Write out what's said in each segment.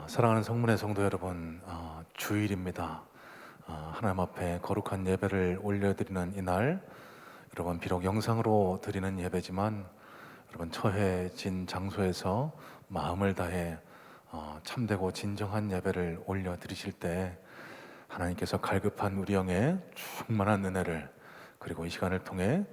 사랑하는 성문의 성도 여러분, 주일입니다. 하나님 앞에 거룩한 예배를 올려드리는 이날, 여러분 비록 영상으로 드리는 예배지만 여러분 처해진 장소에서 마음을 다해 참되고 진정한 예배를 올려드리실 때 하나님께서 갈급한 우리 영에 충만한 은혜를, 그리고 이 시간을 통해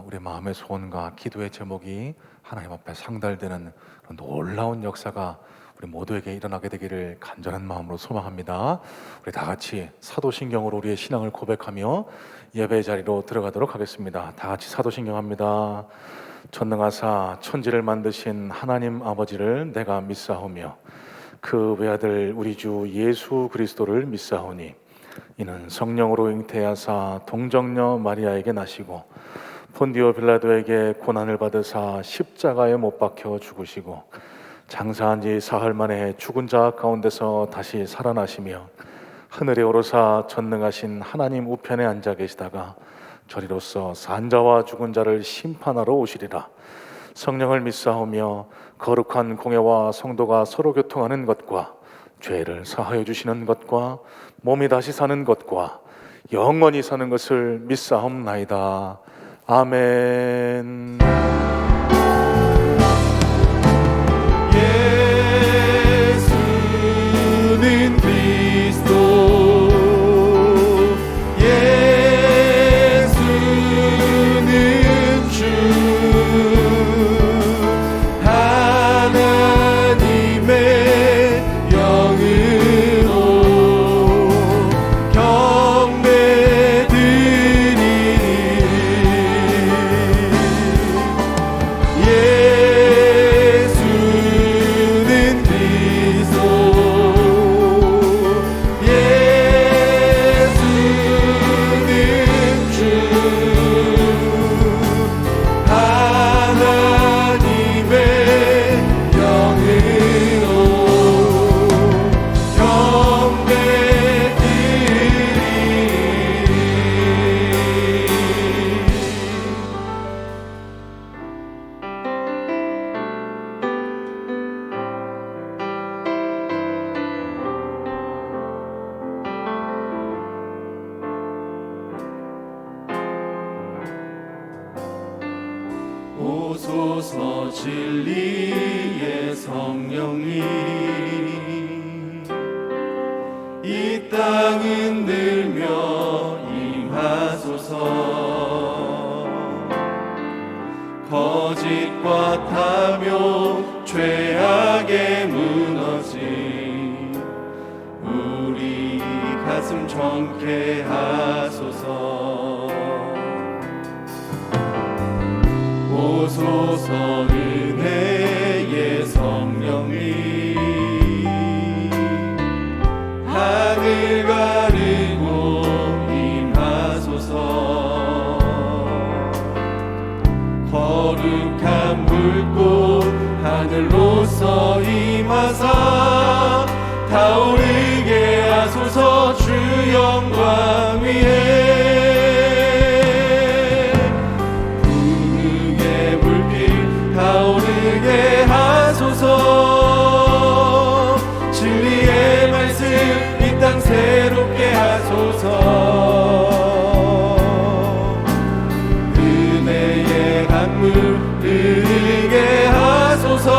우리 마음의 소원과 기도의 제목이 하나님 앞에 상달되는 놀라운 역사가 우리 모두에게 일어나게 되기를 간절한 마음으로 소망합니다. 우리 다 같이 사도신경으로 우리의 신앙을 고백하며 예배의 자리로 들어가도록 하겠습니다. 다 같이 사도신경합니다. 전능하사 천지를 만드신 하나님 아버지를 내가 믿사오며 그 외아들 우리 주 예수 그리스도를 믿사오니 이는 성령으로 잉태하사 동정녀 마리아에게 나시고 본디오 빌라도에게 고난을 받으사 십자가에 못 박혀 죽으시고 장사한 지 사흘 만에 죽은 자 가운데서 다시 살아나시며 하늘에 오르사 전능하신 하나님 우편에 앉아 계시다가 저리로서 산자와 죽은 자를 심판하러 오시리라. 성령을 믿사오며 거룩한 공회와 성도가 서로 교통하는 것과 죄를 사하여 주시는 것과 몸이 다시 사는 것과 영원히 사는 것을 믿사옵나이다. 아멘. 예수는 그리스도, 예수는 주, 하나님의 영으로 경배드리리. 예수는 그리스도, 예수는 주, 하나님의 영으로 경배드리리. 오소서 진리의 성령이 이 땅 흔들며 임하소서. 거짓과 탐욕 죄악에 무너진 우리 가슴 정케 하소서. 오소서 은혜의 성령이 하늘 가르고 임하소서. 거룩한 불꽃 하늘로서 임하사 타오르게 하소서. 주 영광 위에 부흥의 불빛 타오르게 하소서. 진리의 말씀 이 땅 새롭게 하소서. 은혜의 강물 흐르게 하소서.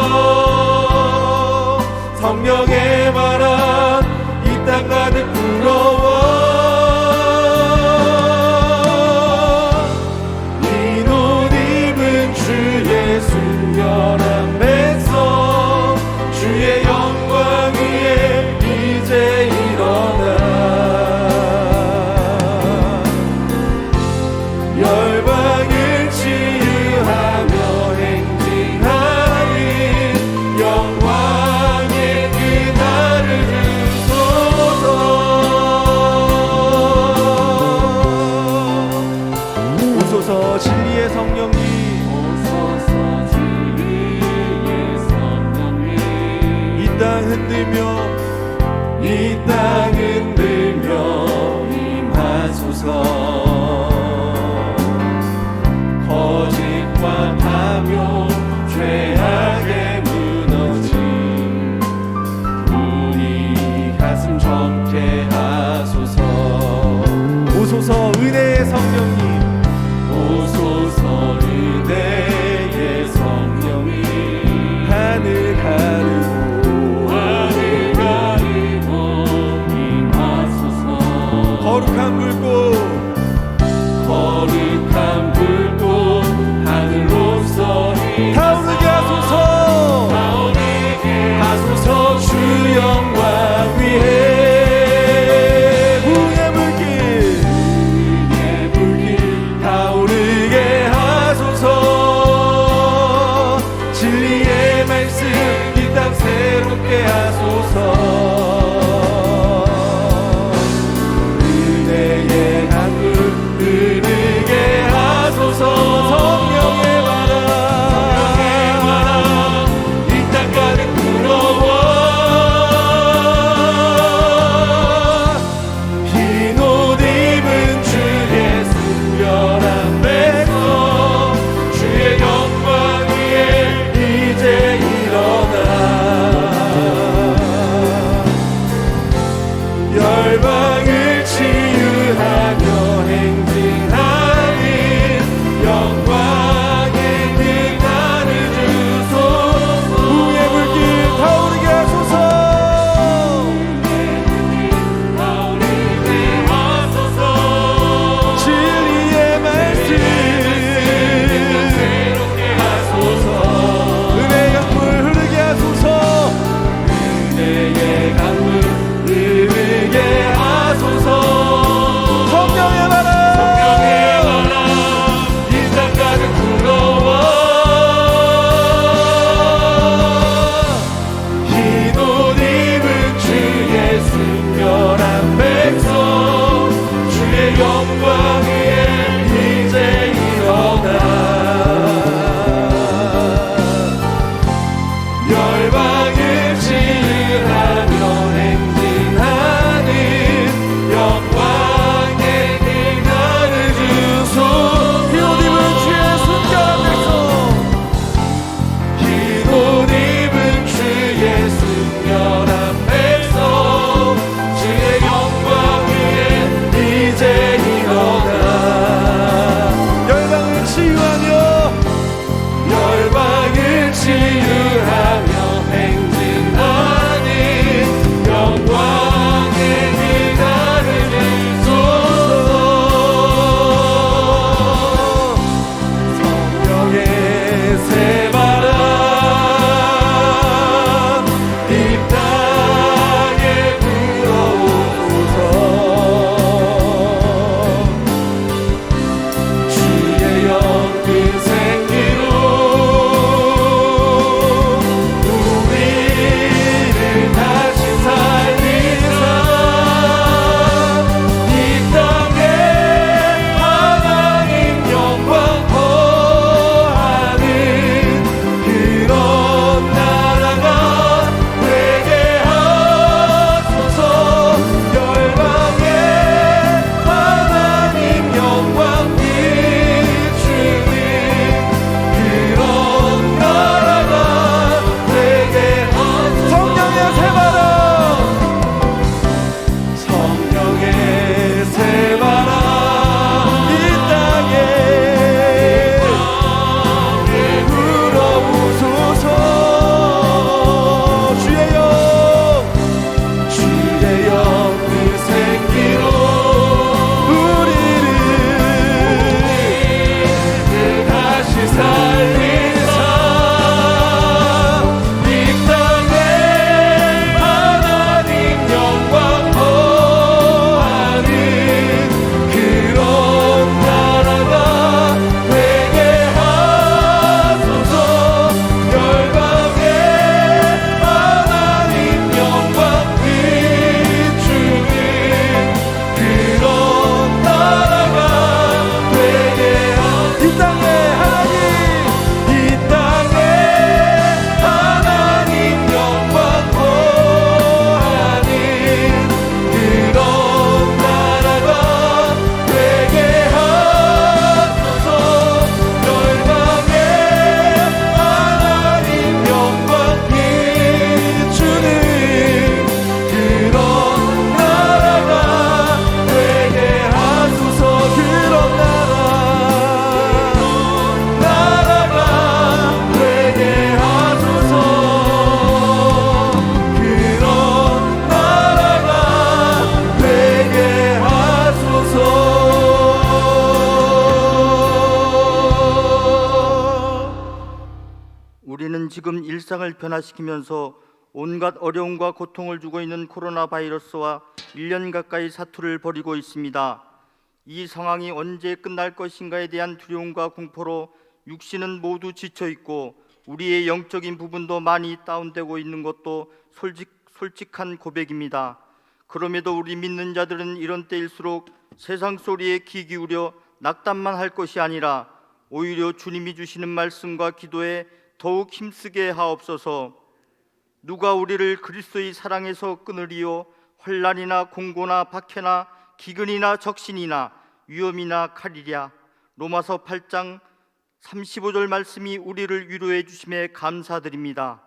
성령의 바람 이 땅 가득 불어와 흰 옷 입은 주의 순결한 백성 주의 영광 위에 이제 일어나 열방을 치유하며 행진하리. 영광의 그날을 주소서. 오소서 진리의 성령이, 오소서 진리의 성령이 이 땅 흔들며 이 땅 흔들며 임하소서. 거짓과 탐욕 죄악에 무너진 진리의 말씀 이 땅 새롭게 하소서. 은혜의 강물 흐르게 하소서. 성령의 바람 이 땅 가득 불어와 흰 옷 입은 주의 순결한 백성 주의 영광 위에 이제 일어나 열방을 치유하며 행진하는 영광의 빛나는 주소서. 후의 불길 타오르게 하소서. 진리의 말씀 새롭게 하소서. 은혜의 강물 흐르게 하소서. 은혜의 강물 흐르게 하소서. 성령의 바람 이 땅 가득 불어와 흰 옷 입은 주의 순결한 백성 주의 영광 위에 이제 일어나 열방을 치유하며 행진하는 영광의 빛나는 주소. 흰 옷 입은 주의 순결한 백성 흰 옷 입은 주의 순결한 백성 주의 영광 위에 이제 일어나 열방을 치유하며 행진하는 영광의 빛나는 주소서. 성령의 새바람 이 땅에 불어오소서. 주의 영은 생기로 우리를 다시 살리사 이 땅에 하나님 영광 거하는 그런 나라가 되게 하소서. 열방에 하나님 영광 비추는 그런 나라가 되게 하소서. 성령의 새바람 성령의 새바람 이 땅에 불어오소서. 주의 영 그 생기로 우리를 다시 살리사 이 땅에 하나님 영광 거하는 그런 나라가 되게 하소서. 열방에 하나님 영광 비추는 그런 나라가 되게 하소서. 이 땅에 하나님 영광 거하는 그런 나라가 되게 하소서. 열방에 하나님 영광 비추는 그런 나라가 되게 하소서. 그런 나라가 되게 하소서. 그런 나라가 되게 하소서. 우리는 지금 일상을 변화시키면서 온갖 어려움과 고통을 주고 있는 코로나 바이러스와 1년 가까이 사투를 벌이고 있습니다. 이 상황이 언제 끝날 것인가에 대한 두려움과 공포로 육신은 모두 지쳐 있고 우리의 영적인 부분도 많이 다운되고 있는 것도 솔직한 고백입니다. 그럼에도 우리 믿는 자들은 이런 때일수록 세상 소리에 귀 기울여 낙담만 할 것이 아니라 오히려 주님이 주시는 말씀과 기도에 더욱 힘쓰게 하옵소서. 누가 우리를 그리스도의 사랑에서 끊으리요? 환난이나 공고나 박해나 기근이나 적신이나 위험이나 칼이랴. 로마서 8장 35절 말씀이 우리를 위로해 주심에 감사드립니다.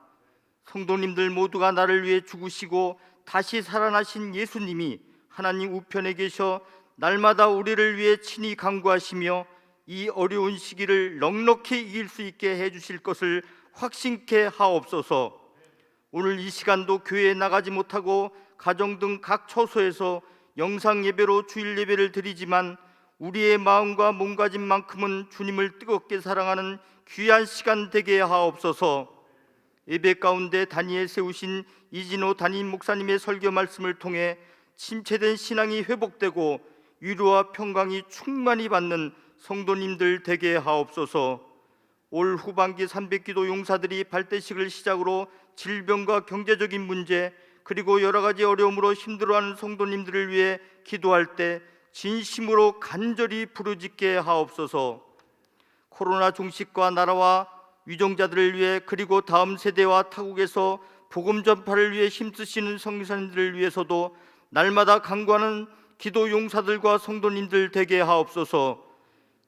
성도님들 모두가 나를 위해 죽으시고 다시 살아나신 예수님이 하나님 우편에 계셔 날마다 우리를 위해 친히 간구하시며 이 어려운 시기를 넉넉히 이길 수 있게 해주실 것을 확신케 하옵소서. 오늘 이 시간도 교회에 나가지 못하고 가정 등 각 처소에서 영상 예배로 주일 예배를 드리지만 우리의 마음과 몸가짐만큼은 주님을 뜨겁게 사랑하는 귀한 시간 되게 하옵소서. 예배 가운데 단위에 세우신 이진호 담임 목사님의 설교 말씀을 통해 침체된 신앙이 회복되고 위로와 평강이 충만히 받는 성도님들 되게 하옵소서. 올 후반기 300기도 용사들이 발대식을 시작으로 질병과 경제적인 문제 그리고 여러 가지 어려움으로 힘들어하는 성도님들을 위해 기도할 때 진심으로 간절히 부르짖게 하옵소서. 코로나 종식과 나라와 위정자들을 위해 그리고 다음 세대와 타국에서 복음 전파를 위해 힘쓰시는 성교사님들을 위해서도 날마다 간구하는 기도 용사들과 성도님들 되게 하옵소서.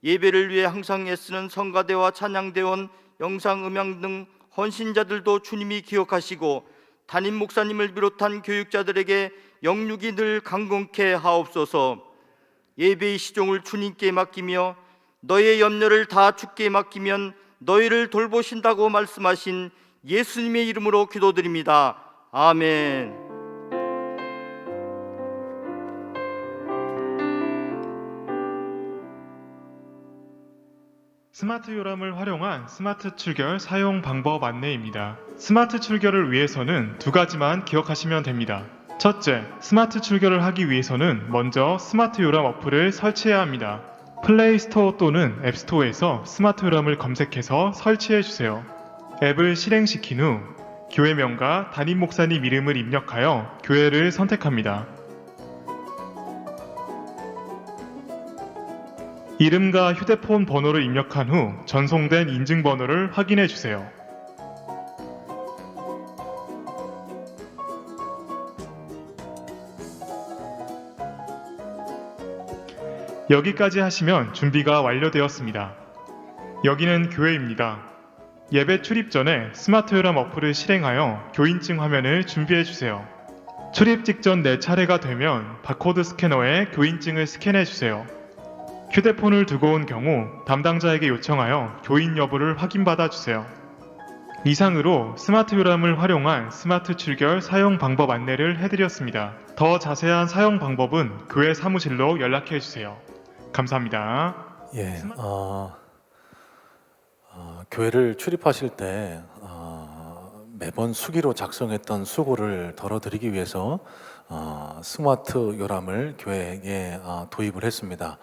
예배를 위해 항상 애쓰는 성가대와 찬양대원, 영상 음향 등 헌신자들도 주님이 기억하시고 담임 목사님을 비롯한 교육자들에게 영육이 늘 강건케 하옵소서. 예배의 시종을 주님께 맡기며 너의 염려를 다 주께 맡기면 너희를 돌보신다고 말씀하신 예수님의 이름으로 기도드립니다. 아멘. 스마트 요람을 활용한 스마트 출결 사용 방법 안내입니다. 스마트 출결을 위해서는 두 가지만 기억하시면 됩니다. 첫째, 스마트 출결을 하기 위해서는 먼저 스마트 요람 어플을 설치해야 합니다. 플레이 스토어 또는 앱 스토어에서 스마트 요람을 검색해서 설치해 주세요. 앱을 실행시킨 후 교회명과 담임 목사님 이름을 입력하여 교회를 선택합니다. 이름과 휴대폰 번호를 입력한 후 전송된 인증번호를 확인해 주세요. 여기까지 하시면 준비가 완료되었습니다. 여기는 교회입니다. 예배 출입 전에 스마트 요람 어플을 실행하여 교인증 화면을 준비해 주세요. 출입 직전 4차례가 되면 바코드 스캐너에 교인증을 스캔해 주세요. 휴대폰을 두고 온 경우 담당자에게 요청하여 교인 여부를 확인받아 주세요. 이상으로 스마트 요람을 활용한 스마트 출결 사용 방법 안내를 해드렸습니다. 더 자세한 사용 방법은 교회 사무실로 연락해 주세요. 감사합니다. 예, 교회를 출입하실 때 매번 수기로 작성했던 수고를 덜어드리기 위해서 스마트 요람을 교회에 도입을 했습니다.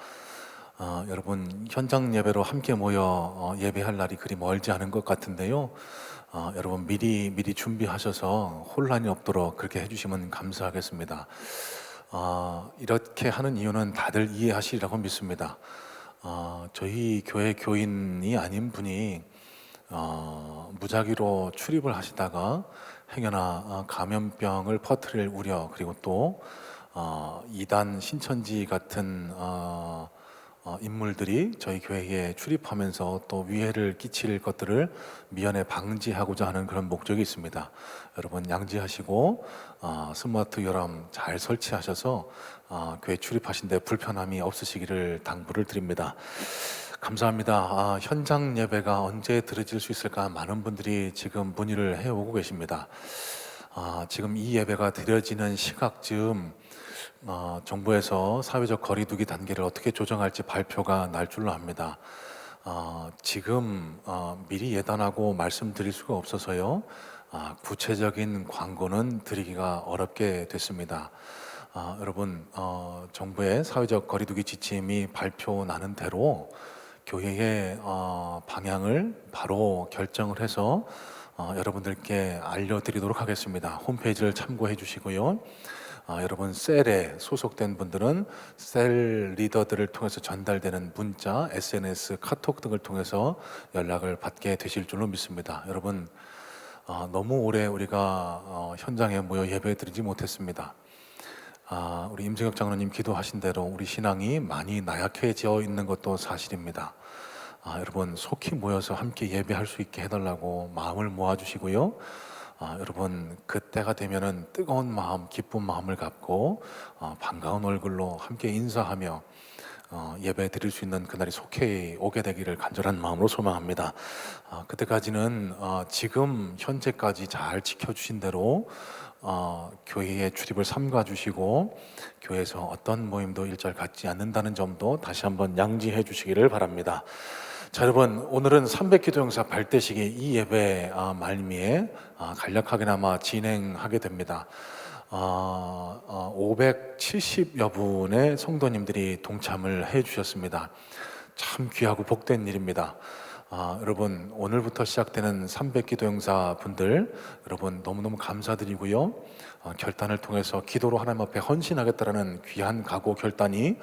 여러분 현장 예배로 함께 모여 예배할 날이 그리 멀지 않은 것 같은데요. 여러분 미리 준비하셔서 혼란이 없도록 그렇게 해주시면 감사하겠습니다. 이렇게 하는 이유는 다들 이해하시리라고 믿습니다. 저희 교회 교인이 아닌 분이 무작위로 출입을 하시다가 행여나 감염병을 퍼뜨릴 우려 그리고 또 이단 신천지 같은 인물들이 저희 교회에 출입하면서 또 위해를 끼칠 것들을 미연에 방지하고자 하는 그런 목적이 있습니다. 여러분 양지하시고 스마트 요람 잘 설치하셔서 교회 출입하신데 불편함이 없으시기를 당부를 드립니다. 감사합니다. 현장 예배가 언제 드려질 수 있을까 많은 분들이 지금 문의를 해오고 계십니다. 지금 이 예배가 드려지는 시각쯤 정부에서 사회적 거리두기 단계를 어떻게 조정할지 발표가 날 줄로 압니다. 지금 미리 예단하고 말씀드릴 수가 없어서요. 구체적인 광고는 드리기가 어렵게 됐습니다. 여러분 정부의 사회적 거리두기 지침이 발표 나는 대로 교회의 방향을 바로 결정을 해서 여러분들께 알려드리도록 하겠습니다. 홈페이지를 참고해 주시고요. 여러분 셀에 소속된 분들은 셀 리더들을 통해서 전달되는 문자, SNS, 카톡 등을 통해서 연락을 받게 되실 줄로 믿습니다. 여러분 너무 오래 우리가 현장에 모여 예배드리지 못했습니다. 우리 임승혁 장로님 기도하신 대로 우리 신앙이 많이 나약해져 있는 것도 사실입니다. 여러분 속히 모여서 함께 예배할 수 있게 해달라고 마음을 모아주시고요. 여러분 그때가 되면은 뜨거운 마음, 기쁜 마음을 갖고 반가운 얼굴로 함께 인사하며 예배 드릴 수 있는 그날이 속히 오게 되기를 간절한 마음으로 소망합니다. 그때까지는 지금 현재까지 잘 지켜주신 대로 교회의 출입을 삼가 주시고 교회에서 어떤 모임도 일절 갖지 않는다는 점도 다시 한번 양지해 주시기를 바랍니다. 자, 여러분 오늘은 300기도용사 발대식이 이 예배 말미에 간략하게나마 진행하게 됩니다. 570여 분의 성도님들이 동참을 해 주셨습니다. 참 귀하고 복된 일입니다. 여러분 오늘부터 시작되는 300기도용사 분들 여러분 너무너무 감사드리고요. 결단을 통해서 기도로 하나님 앞에 헌신하겠다라는 귀한 각오 결단이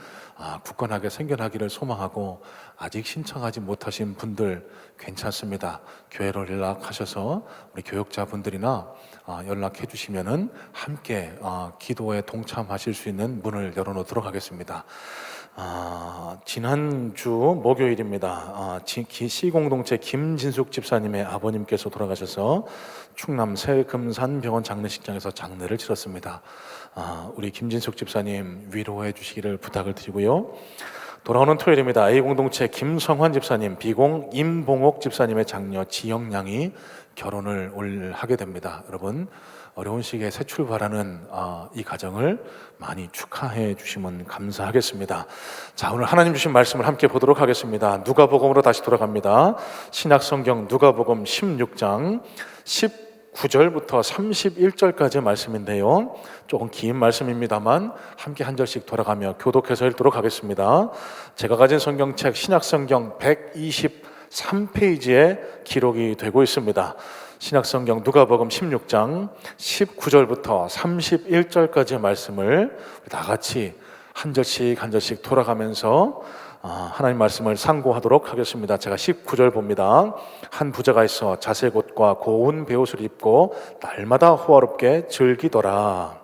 굳건하게 생겨나기를 소망하고, 아직 신청하지 못하신 분들 괜찮습니다. 교회로 연락하셔서 우리 교역자분들이나 연락해 주시면은 함께 기도에 동참하실 수 있는 문을 열어놓도록 하겠습니다. 지난주 목요일입니다. 시공동체 김진숙 집사님의 아버님께서 돌아가셔서 충남 새금산병원 장례식장에서 장례를 치렀습니다. 우리 김진숙 집사님 위로해 주시기를 부탁을 드리고요. 돌아오는 토요일입니다. A공동체 김성환 집사님, B공 임봉옥 집사님의 장녀 지영양이 결혼을 하게 됩니다. 여러분 어려운 시기에 새 출발하는 이 가정을 많이 축하해 주시면 감사하겠습니다. 자, 오늘 하나님 주신 말씀을 함께 보도록 하겠습니다. 누가복음으로 다시 돌아갑니다. 신약성경 누가복음 16장 19절부터 31절까지의 말씀인데요, 조금 긴 말씀입니다만 함께 한 절씩 돌아가며 교독해서 읽도록 하겠습니다. 제가 가진 성경책 신약성경 123페이지에 기록이 되고 있습니다. 신약성경 누가복음 16장 19절부터 31절까지의 말씀을 다 같이 한 절씩 한 절씩 돌아가면서 하나님 말씀을 상고하도록 하겠습니다. 제가 19절 봅니다. 한 부자가 있어 자색 옷과 고운 베옷을 입고 날마다 호화롭게 즐기더라.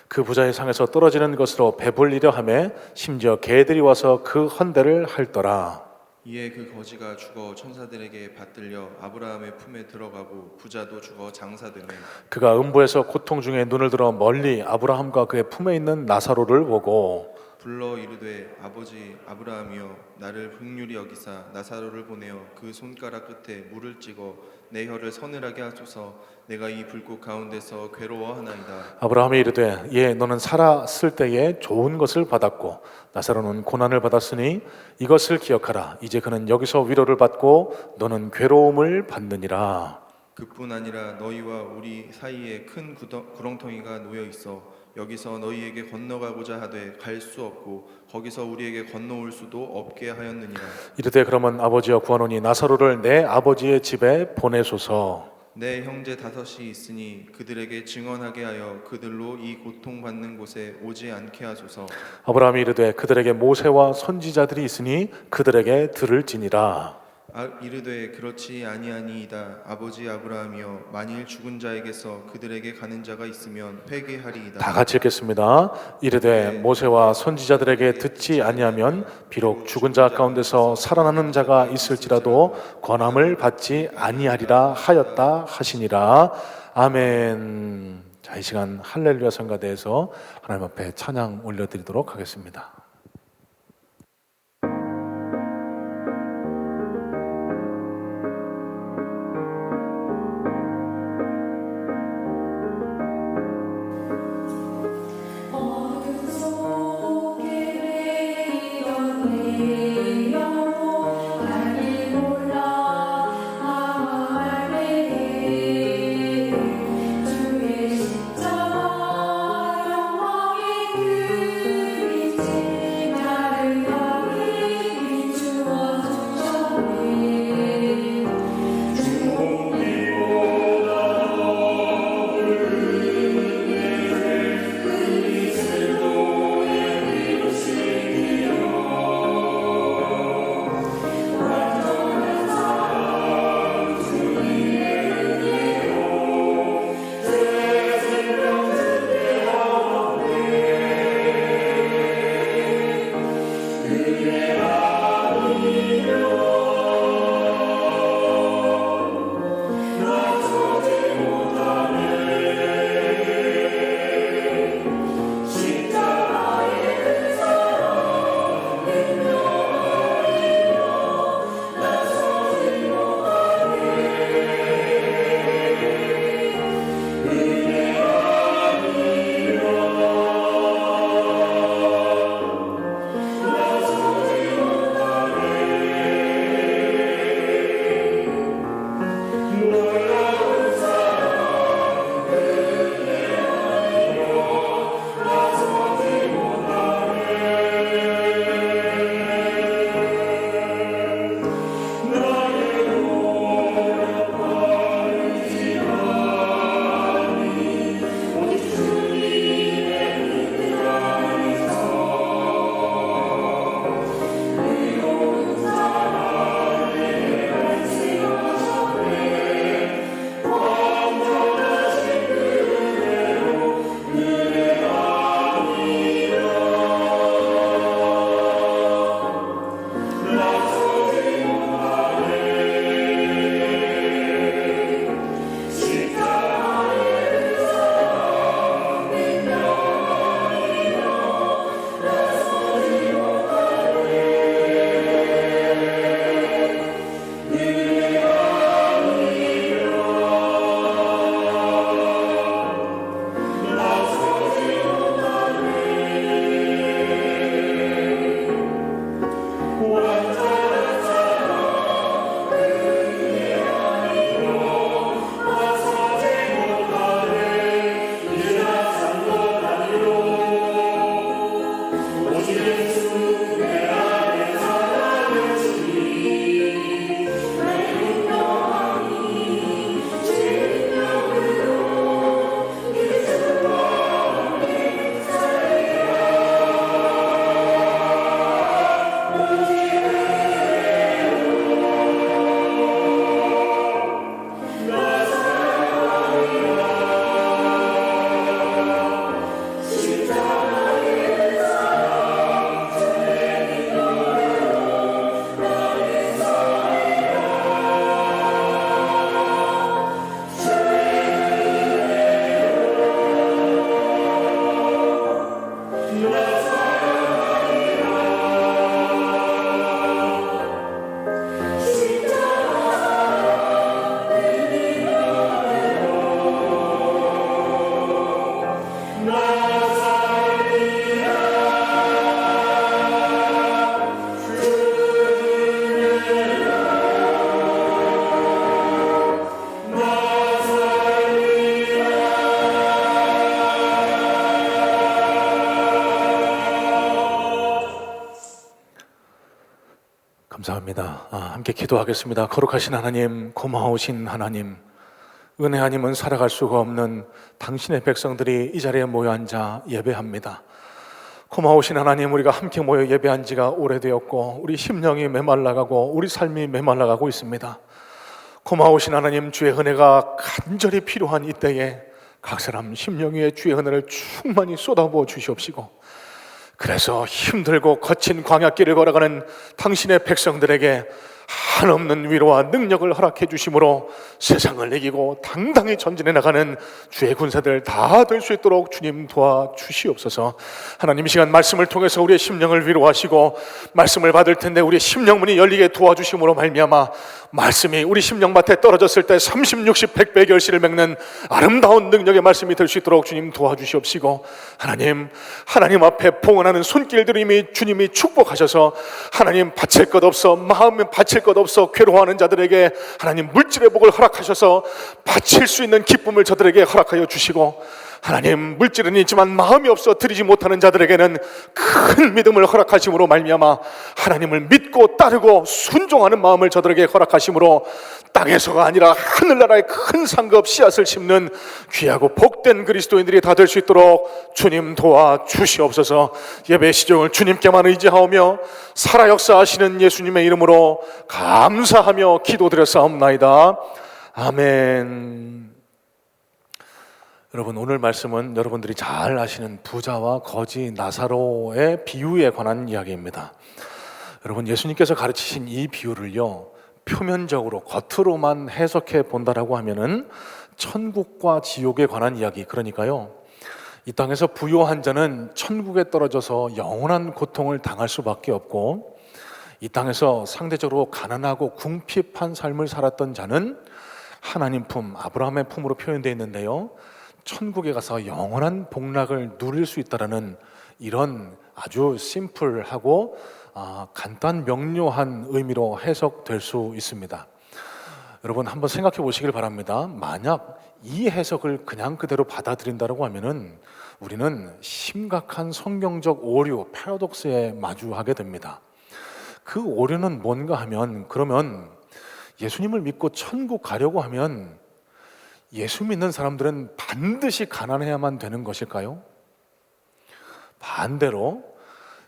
그 부자의 상에서 떨어지는 것으로 배불리려 하매 심지어 개들이 와서 그 헌대를 핥더라. 이에 그 거지가 죽어 천사들에게 받들려 아브라함의 품에 들어가고 부자도 죽어 장사되매 그가 음부에서 고통 중에 눈을 들어 멀리 아브라함과 그의 품에 있는 나사로를 보고 불러 이르되 아버지 아브라함이여 나를 긍휼히 여기사 나사로를 보내어 그 손가락 끝에 물을 찍어 내 혀를 서늘하게 하소서. 내가 이 불꽃 가운데서 괴로워하나이다. 아브라함이 이르되 예 너는 살았을 때에 좋은 것을 받았고 나사로는 고난을 받았으니 이것을 기억하라. 이제 그는 여기서 위로를 받고 너는 괴로움을 받느니라. 그뿐 아니라 너희와 우리 사이에 큰 구렁텅이가 놓여 있어 여기서 너희에게 건너가고자 하되 갈 수 없고 거기서 우리에게 건너올 수도 없게 하였느니라. 이르되 그러면 아버지여 구하노니 나사로를 내 아버지의 집에 보내소서. 내 형제 5이 있으니 그들에게 증언하게 하여 그들로 이 고통받는 곳에 오지 않게 하소서. 아브라함이 이르되 그들에게 모세와 선지자들이 있으니 그들에게 들을지니라. 이르되 그렇지 아니하니이다. 아버지 아브라함이여 만일 죽은 자에게서 그들에게 가는 자가 있으면 회개하리이다. 다 같이 읽겠습니다. 이르되 모세와 선지자들에게 듣지 아니하면 비록 죽은 자 가운데서 살아나는 자가 있을지라도 권함을 받지 아니하리라 하였다 하시니라. 아멘. 자, 이 시간 할렐루야 성가대에서 하나님 앞에 찬양 올려드리도록 하겠습니다. 주의 십자가 영광 감사합니다. 함께 기도하겠습니다. 거룩하신 하나님, 고마우신 하나님, 은혜 아니면 살아갈 수가 없는 당신의 백성들이 이 자리에 모여 앉아 예배합니다. 고마우신 하나님, 우리가 함께 모여 예배한 지가 오래되었고 우리 심령이 메말라가고 우리 삶이 메말라가고 있습니다. 고마우신 하나님, 주의 은혜가 간절히 필요한 이때에 각 사람 심령 위에 주의 은혜를 충만히 쏟아부어 주시옵시고, 그래서 힘들고 거친 광야길을 걸어가는 당신의 백성들에게 한없는 위로와 능력을 허락해 주심으로 세상을 이기고 당당히 전진해 나가는 주의 군사들 다 될 수 있도록 주님 도와주시옵소서. 하나님, 이 시간 말씀을 통해서 우리의 심령을 위로하시고 말씀을 받을 텐데 우리의 심령문이 열리게 도와주심으로 말미암아 말씀이 우리 심령밭에 떨어졌을 때 30, 60, 100배 결실을 맺는 아름다운 능력의 말씀이 될 수 있도록 주님 도와주시옵시고, 하나님 앞에 봉헌하는 손길들을 이미 주님이 축복하셔서 하나님 바칠 것 없어, 마음에 바칠 것 없어 괴로워하는 자들에게 하나님 물질의 복을 허락하셔서 바칠 수 있는 기쁨을 저들에게 허락하여 주시고, 하나님 물질은 있지만 마음이 없어 드리지 못하는 자들에게는 큰 믿음을 허락하심으로 말미암아 하나님을 믿고 따르고 순종하는 마음을 저들에게 허락하심으로 땅에서가 아니라 하늘나라의 큰 상급 씨앗을 심는 귀하고 복된 그리스도인들이 다 될 수 있도록 주님 도와주시옵소서. 예배 시종을 주님께만 의지하오며 살아 역사하시는 예수님의 이름으로 감사하며 기도드렸사옵나이다. 아멘. 여러분, 오늘 말씀은 여러분들이 잘 아시는 부자와 거지 나사로의 비유에 관한 이야기입니다. 여러분, 예수님께서 가르치신 이 비유를요, 표면적으로 겉으로만 해석해 본다라고 하면은 천국과 지옥에 관한 이야기, 그러니까요, 이 땅에서 부유한 자는 천국에 떨어져서 영원한 고통을 당할 수밖에 없고, 이 땅에서 상대적으로 가난하고 궁핍한 삶을 살았던 자는 하나님 품, 아브라함의 품으로 표현되어 있는데요, 천국에 가서 영원한 복락을 누릴 수 있다라는 이런 아주 심플하고 간단 명료한 의미로 해석될 수 있습니다. 여러분, 한번 생각해 보시길 바랍니다. 만약 이 해석을 그냥 그대로 받아들인다고 하면은 우리는 심각한 성경적 오류, 패러독스에 마주하게 됩니다. 그 오류는 뭔가 하면, 그러면 예수님을 믿고 천국 가려고 하면 예수 믿는 사람들은 반드시 가난해야만 되는 것일까요? 반대로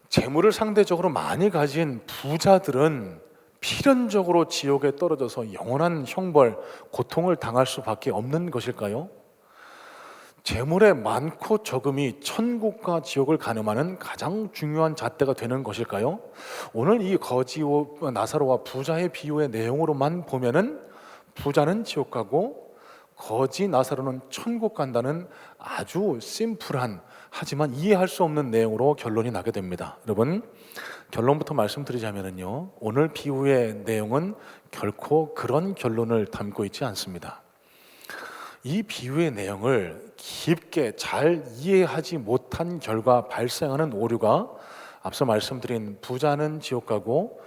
재물을 상대적으로 많이 가진 부자들은 필연적으로 지옥에 떨어져서 영원한 형벌, 고통을 당할 수밖에 없는 것일까요? 재물의 많고 적음이 천국과 지옥을 가늠하는 가장 중요한 잣대가 되는 것일까요? 오늘 이 거지와 나사로와 부자의 비유의 내용으로만 보면은 부자는 지옥 가고 거지 나사로는 천국 간다는 아주 심플한, 하지만 이해할 수 없는 내용으로 결론이 나게 됩니다. 여러분, 결론부터 말씀드리자면요, 오늘 비유의 내용은 결코 그런 결론을 담고 있지 않습니다. 이 비유의 내용을 깊게 잘 이해하지 못한 결과 발생하는 오류가 앞서 말씀드린 부자는 지옥 가고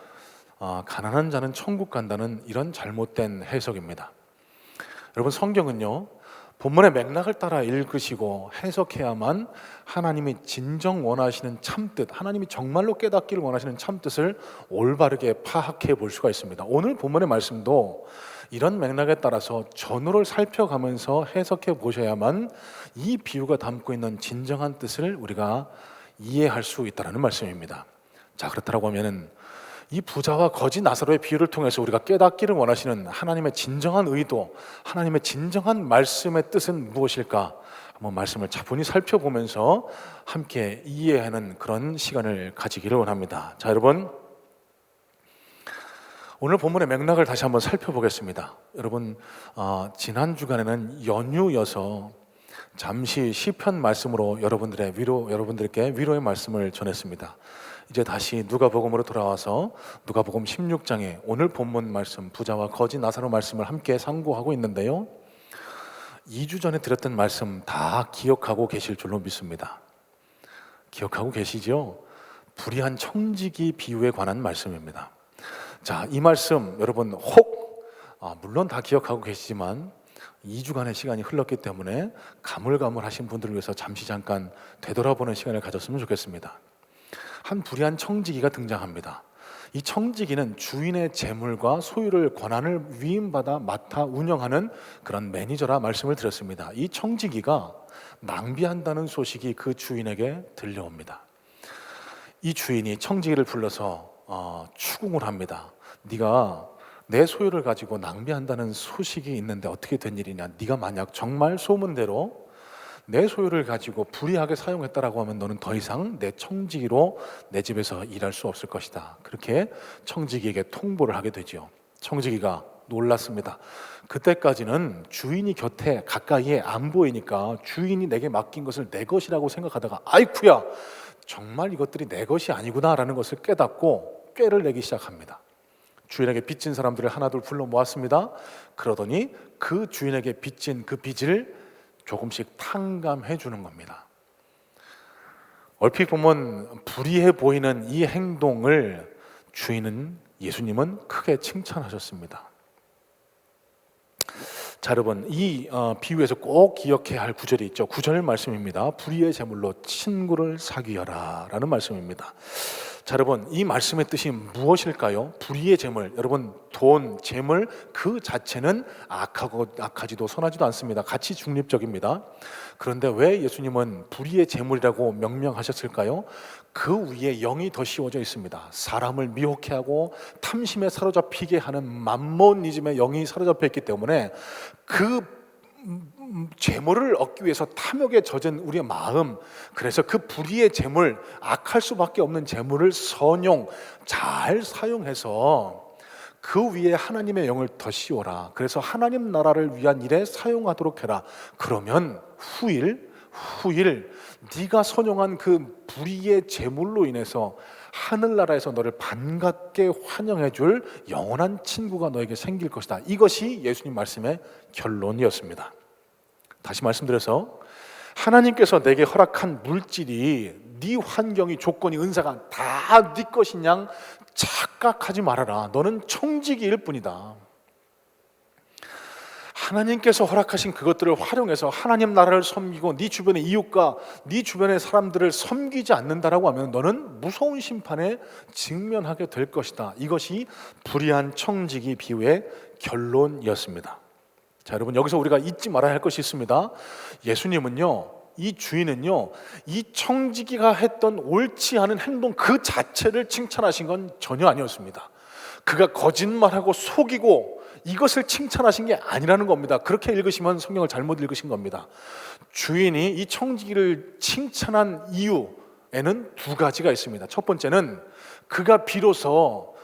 가난한 자는 천국 간다는 이런 잘못된 해석입니다. 여러분, 성경은요, 본문의 맥락을 따라 읽으시고 해석해야만 하나님이 진정 원하시는 참뜻, 하나님이 정말로 깨닫기를 원하시는 참뜻을 올바르게 파악해 볼 수가 있습니다. 오늘 본문의 말씀도 이런 맥락에 따라서 전후를 살펴가면서 해석해 보셔야만 이 비유가 담고 있는 진정한 뜻을 우리가 이해할 수 있다는 말씀입니다. 자, 그렇다고 하면은 이 부자와 거지 나사로의 비유를 통해서 우리가 깨닫기를 원하시는 하나님의 진정한 의도, 하나님의 진정한 말씀의 뜻은 무엇일까? 한번 말씀을 차분히 살펴보면서 함께 이해하는 그런 시간을 가지기를 원합니다. 자, 여러분, 오늘 본문의 맥락을 다시 한번 살펴보겠습니다. 여러분, 지난 주간에는 연휴여서 잠시 시편 말씀으로 여러분들께 위로의 말씀을 전했습니다. 이제 다시 누가복음으로 돌아와서 누가복음 16장에 오늘 본문 말씀, 부자와 거지 나사로 말씀을 함께 상고하고 있는데요, 2주 전에 드렸던 말씀 다 기억하고 계실 줄로 믿습니다. 기억하고 계시죠? 불의한 청지기 비유에 관한 말씀입니다. 자, 이 말씀 여러분 물론 다 기억하고 계시지만 2주간의 시간이 흘렀기 때문에 가물가물하신 분들을 위해서 잠깐 되돌아보는 시간을 가졌으면 좋겠습니다. 한 불의한 청지기가 등장합니다. 이 청지기는 주인의 재물과 소유를 권한을 위임받아 맡아 운영하는 그런 매니저라 말씀을 드렸습니다. 이 청지기가 낭비한다는 소식이 그 주인에게 들려옵니다. 이 주인이 청지기를 불러서 추궁을 합니다. 네가 내 소유를 가지고 낭비한다는 소식이 있는데 어떻게 된 일이냐? 네가 만약 정말 소문대로 내 소유를 가지고 불이하게 사용했다라고 하면 너는 더 이상 내 청지기로 내 집에서 일할 수 없을 것이다. 그렇게 청지기에게 통보를 하게 되죠. 청지기가 놀랐습니다. 그때까지는 주인이 곁에 가까이에 안 보이니까 주인이 내게 맡긴 것을 내 것이라고 생각하다가 아이쿠야, 정말 이것들이 내 것이 아니구나라는 것을 깨닫고 꾀를 내기 시작합니다. 주인에게 빚진 사람들을 하나둘 불러 모았습니다. 그러더니 그 주인에게 빚진 그 빚을 조금씩 탕감해 주는 겁니다. 얼핏 보면 불의해 보이는 이 행동을 예수님은 크게 칭찬하셨습니다. 자, 여러분, 이 비유에서 꼭 기억해야 할 구절이 있죠. 9절 말씀입니다. 불의의 제물로 친구를 사귀어라 라는 말씀입니다. 자, 여러분, 이 말씀의 뜻이 무엇일까요? 불의의 재물, 여러분, 돈, 재물 그 자체는 악하지도 선하지도 않습니다. 가치 중립적입니다. 그런데 왜 예수님은 불의의 재물이라고 명명하셨을까요? 그 위에 영이 더 씌워져 있습니다. 사람을 미혹해 하고 탐심에 사로잡히게 하는 맘몬이즘의 영이 사로잡혀 있기 때문에 그 재물을 얻기 위해서 탐욕에 젖은 우리의 마음, 그래서 그 불의의 재물, 악할 수밖에 없는 재물을 선용, 잘 사용해서 그 위에 하나님의 영을 더 씌워라. 그래서 하나님 나라를 위한 일에 사용하도록 해라. 그러면 후일 네가 선용한 그 불의의 재물로 인해서 하늘나라에서 너를 반갑게 환영해 줄 영원한 친구가 너에게 생길 것이다. 이것이 예수님 말씀의 결론이었습니다. 다시 말씀드려서 하나님께서 내게 허락한 물질이 네 환경이 조건이 은사가 다 네 것인 양 착각하지 말아라. 너는 청지기일 뿐이다. 하나님께서 허락하신 그것들을 활용해서 하나님 나라를 섬기고 네 주변의 이웃과 네 주변의 사람들을 섬기지 않는다라고 하면 너는 무서운 심판에 직면하게 될 것이다. 이것이 불의한 청지기 비유의 결론이었습니다. 자, 여러분, 여기서 우리가 잊지 말아야 할 것이 있습니다. 예수님은요, 이 주인은요, 이 청지기가 했던 옳지 않은 행동 그 자체를 칭찬하신 건 전혀 아니었습니다. 그가 거짓말하고 속이고 이것을 칭찬하신 게 아니라는 겁니다. 그렇게 읽으시면 성경을 잘못 읽으신 겁니다. 주인이 이 청지기를 칭찬한 이유에는 두 가지가 있습니다. 첫 번째는 그가 비로소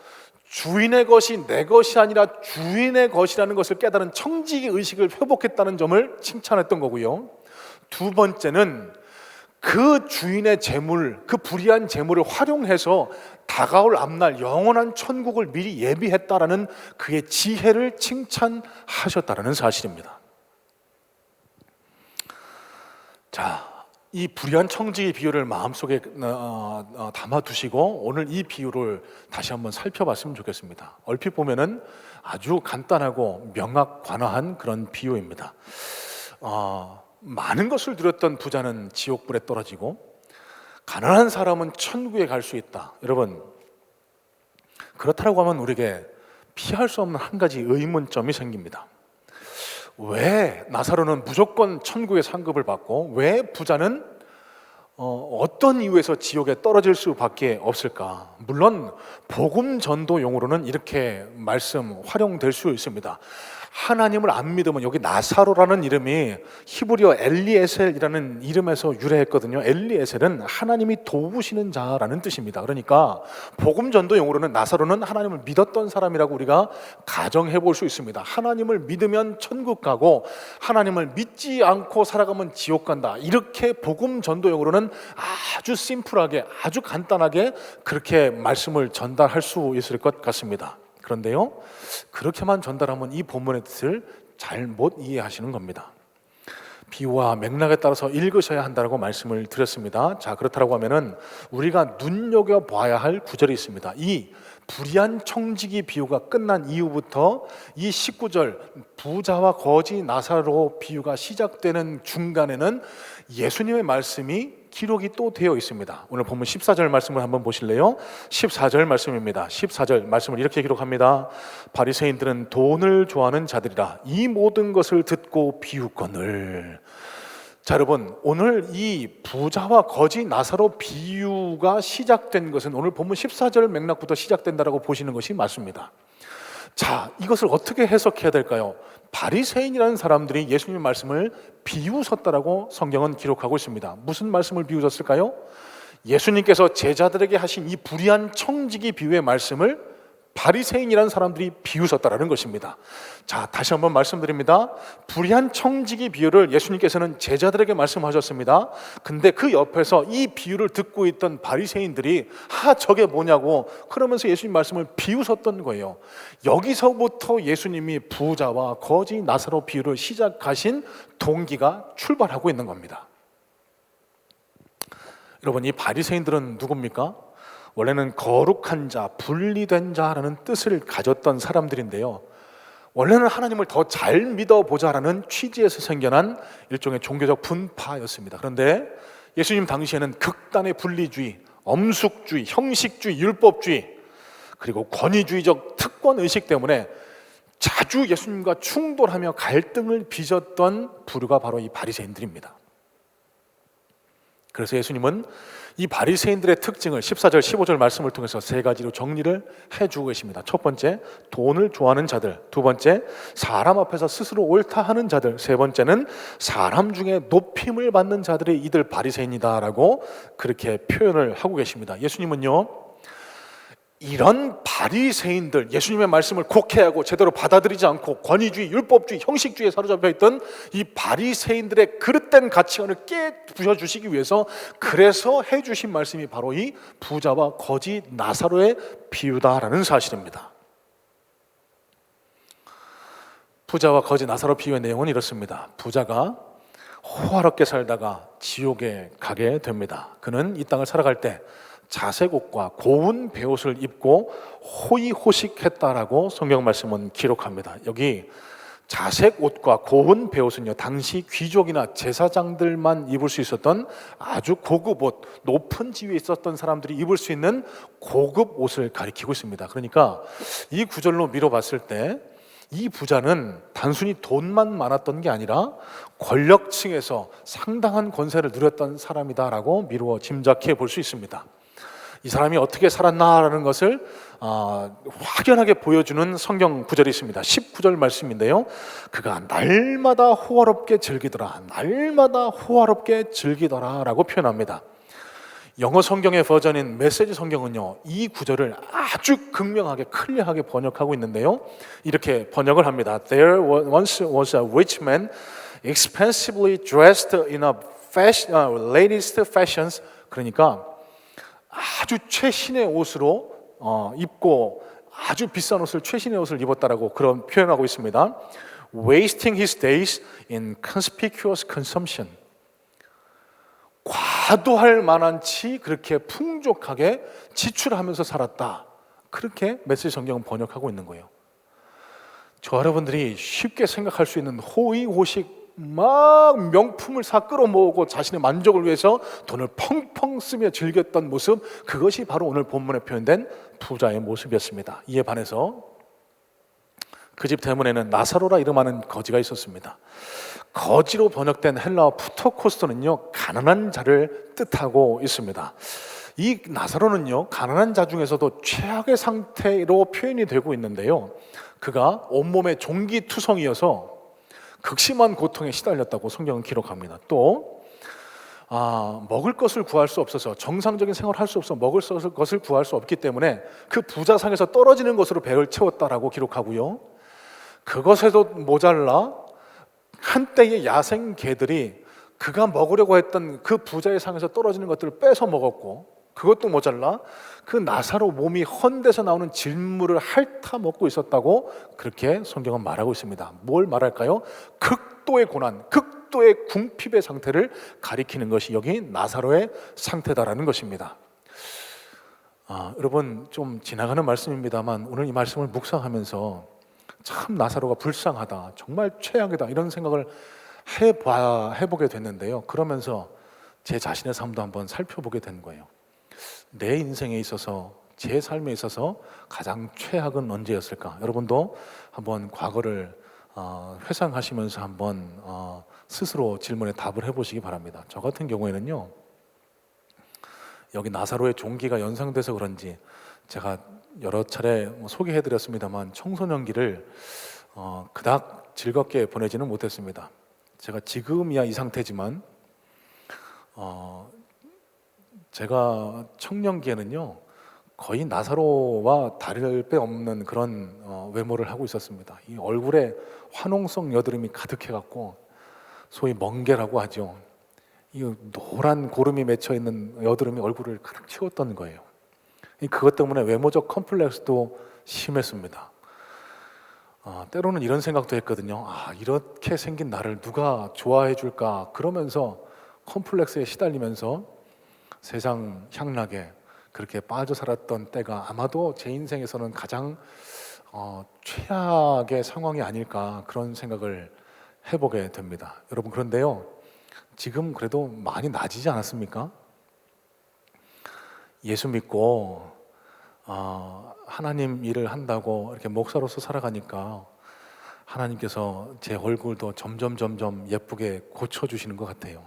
주인의 것이 내 것이 아니라 주인의 것이라는 것을 깨달은 청지기 의식을 회복했다는 점을 칭찬했던 거고요. 두 번째는 그 주인의 재물, 그 불의한 재물을 활용해서 다가올 앞날 영원한 천국을 미리 예비했다라는 그의 지혜를 칭찬하셨다라는 사실입니다. 자, 이 불의한 청지기 비유를 마음속에 담아두시고 오늘 이 비유를 다시 한번 살펴봤으면 좋겠습니다. 얼핏 보면은 아주 간단하고 명확관화한 그런 비유입니다. 많은 것을 누렸던 부자는 지옥불에 떨어지고 가난한 사람은 천국에 갈 수 있다. 여러분, 그렇다고 하면 우리에게 피할 수 없는 한 가지 의문점이 생깁니다. 왜 나사로는 무조건 천국에 상급을 받고 왜 부자는 어떤 이유에서 지옥에 떨어질 수밖에 없을까? 물론 복음 전도용으로는 이렇게 말씀 활용될 수 있습니다. 하나님을 안 믿으면, 여기 나사로라는 이름이 히브리어 엘리에셀이라는 이름에서 유래했거든요. 엘리에셀은 하나님이 도우시는 자라는 뜻입니다. 그러니까 복음 전도용으로는 나사로는 하나님을 믿었던 사람이라고 우리가 가정해 볼 수 있습니다. 하나님을 믿으면 천국 가고 하나님을 믿지 않고 살아가면 지옥 간다. 이렇게 복음 전도용으로는 아주 심플하게, 아주 간단하게 그렇게 말씀을 전달할 수 있을 것 같습니다. 그런데요, 그렇게만 전달하면 이 본문의 뜻을 잘못 이해하시는 겁니다. 비유와 맥락에 따라서 읽으셔야 한다고 말씀을 드렸습니다. 자, 그렇다고 하면은 우리가 눈여겨봐야 할 구절이 있습니다. 이 불의한 청지기 비유가 끝난 이후부터 이 19절 부자와 거지 나사로 비유가 시작되는 중간에는 예수님의 말씀이 기록이 또 되어 있습니다. 오늘 본문 14절 말씀을 한번 보실래요? 14절 말씀입니다. 14절 말씀을 이렇게 기록합니다. 바리새인들은 돈을 좋아하는 자들이라 이 모든 것을 듣고 비웃거늘. 자, 여러분, 오늘 이 부자와 거지 나사로 비유가 시작된 것은 오늘 본문 14절 맥락부터 시작된다라고 보시는 것이 맞습니다. 자, 이것을 어떻게 해석해야 될까요? 바리새인이라는 사람들이 예수님의 말씀을 비웃었다라고 성경은 기록하고 있습니다. 무슨 말씀을 비웃었을까요? 예수님께서 제자들에게 하신 이 불의한 청지기 비유의 말씀을 바리새인이라는 사람들이 비웃었다라는 것입니다. 자, 다시 한번 말씀드립니다. 불의한 청지기 비유를 예수님께서는 제자들에게 말씀하셨습니다. 근데 그 옆에서 이 비유를 듣고 있던 바리새인들이 저게 뭐냐고 그러면서 예수님 말씀을 비웃었던 거예요. 여기서부터 예수님이 부자와 거지 나사로 비유를 시작하신 동기가 출발하고 있는 겁니다. 여러분, 이 바리새인들은 누굽니까? 원래는 거룩한 자, 분리된 자라는 뜻을 가졌던 사람들인데요, 원래는 하나님을 더 잘 믿어보자라는 취지에서 생겨난 일종의 종교적 분파였습니다. 그런데 예수님 당시에는 극단의 분리주의, 엄숙주의, 형식주의, 율법주의, 그리고 권위주의적 특권의식 때문에 자주 예수님과 충돌하며 갈등을 빚었던 부류가 바로 이 바리새인들입니다. 그래서 예수님은 이 바리새인들의 특징을 14절, 15절 말씀을 통해서 세 가지로 정리를 해주고 계십니다. 첫 번째, 돈을 좋아하는 자들. 두 번째, 사람 앞에서 스스로 옳다 하는 자들. 세 번째는 사람 중에 높임을 받는 자들이 이들 바리새인이다라고 그렇게 표현을 하고 계십니다. 예수님은요, 이런 바리새인들, 예수님의 말씀을 곡해하고 제대로 받아들이지 않고 권위주의, 율법주의, 형식주의에 사로잡혀 있던 이 바리새인들의 그릇된 가치관을 깨부셔주시기 위해서 그래서 해주신 말씀이 바로 이 부자와 거지 나사로의 비유다라는 사실입니다. 부자와 거지 나사로 비유의 내용은 이렇습니다. 부자가 호화롭게 살다가 지옥에 가게 됩니다. 그는 이 땅을 살아갈 때 자색 옷과 고운 베옷을 입고 호의호식했다라고 성경 말씀은 기록합니다. 여기 자색 옷과 고운 베옷은요, 당시 귀족이나 제사장들만 입을 수 있었던 아주 고급 옷, 높은 지위에 있었던 사람들이 입을 수 있는 고급 옷을 가리키고 있습니다. 그러니까 이 구절로 미뤄봤을 때 이 부자는 단순히 돈만 많았던 게 아니라 권력층에서 상당한 권세를 누렸던 사람이다라고 미루어 짐작해 볼 수 있습니다. 이 사람이 어떻게 살았나라는 것을 확연하게 보여주는 성경 구절이 있습니다. 19절 말씀인데요, 그가 날마다 호화롭게 즐기더라, 날마다 호화롭게 즐기더라 라고 표현합니다. 영어 성경의 버전인 메시지 성경은요, 이 구절을 아주 극명하게 클리어하게 번역하고 있는데요, 이렇게 번역을 합니다. There once was a rich man expensively dressed in a latest fashions. 그러니까 아주 최신의 옷으로 입고 아주 비싼 옷을, 최신의 옷을 입었다라고 그런 표현하고 있습니다. Wasting his days in conspicuous consumption. 과도할 만한치 그렇게 풍족하게 지출하면서 살았다. 그렇게 메시지 성경은 번역하고 있는 거예요. 저 여러분들이 쉽게 생각할 수 있는 호의호식, 막 명품을 사 끌어모으고 자신의 만족을 위해서 돈을 펑펑 쓰며 즐겼던 모습, 그것이 바로 오늘 본문에 표현된 부자의 모습이었습니다. 이에 반해서 그 집 대문에는 나사로라 이름하는 거지가 있었습니다. 거지로 번역된 헬라어 푸토코스토는요, 가난한 자를 뜻하고 있습니다. 이 나사로는요, 가난한 자 중에서도 최악의 상태로 표현이 되고 있는데요, 그가 온몸에 종기투성이어서 극심한 고통에 시달렸다고 성경은 기록합니다. 또 먹을 것을 구할 수 없어서, 정상적인 생활을 할 수 없어 먹을 것을 구할 수 없기 때문에 그 부자상에서 떨어지는 것으로 배를 채웠다라고 기록하고요, 그것에도 모자라 한때의 야생 개들이 그가 먹으려고 했던 그 부자의 상에서 떨어지는 것들을 뺏어 먹었고, 그것도 모자라 그 나사로 몸이 헌데서 나오는 질물을 핥아 먹고 있었다고 그렇게 성경은 말하고 있습니다. 뭘 말할까요? 극도의 고난, 극도의 궁핍의 상태를 가리키는 것이 여기 나사로의 상태다라는 것입니다. 여러분, 좀 지나가는 말씀입니다만 오늘 이 말씀을 묵상하면서 참 나사로가 불쌍하다, 정말 최악이다, 이런 생각을 해보게 됐는데요, 그러면서 제 자신의 삶도 한번 살펴보게 된 거예요. 내 인생에 있어서, 제 삶에 있어서 가장 최악은 언제였을까? 여러분도 한번 과거를 회상하시면서 한번 스스로 질문에 답을 해보시기 바랍니다. 저 같은 경우에는요, 여기 나사로의 종기가 연상돼서 그런지 제가 여러 차례 소개해드렸습니다만 청소년기를 그닥 즐겁게 보내지는 못했습니다. 제가 지금이야 이 상태지만 제가 청년기에는요 거의 나사로와 다를 바 없는 그런 외모를 하고 있었습니다. 이 얼굴에 화농성 여드름이 가득해갖고 소위 멍게라고 하죠. 이 노란 고름이 맺혀 있는 여드름이 얼굴을 가득 채웠던 거예요. 그것 때문에 외모적 컴플렉스도 심했습니다. 때로는 이런 생각도 했거든요. 이렇게 생긴 나를 누가 좋아해 줄까? 그러면서 컴플렉스에 시달리면서 세상 향락에 그렇게 빠져 살았던 때가 아마도 제 인생에서는 가장 최악의 상황이 아닐까, 그런 생각을 해보게 됩니다. 여러분, 그런데요, 지금 그래도 많이 나아지지 않았습니까? 예수 믿고 하나님 일을 한다고 이렇게 목사로서 살아가니까 하나님께서 제 얼굴도 점점 예쁘게 고쳐주시는 것 같아요.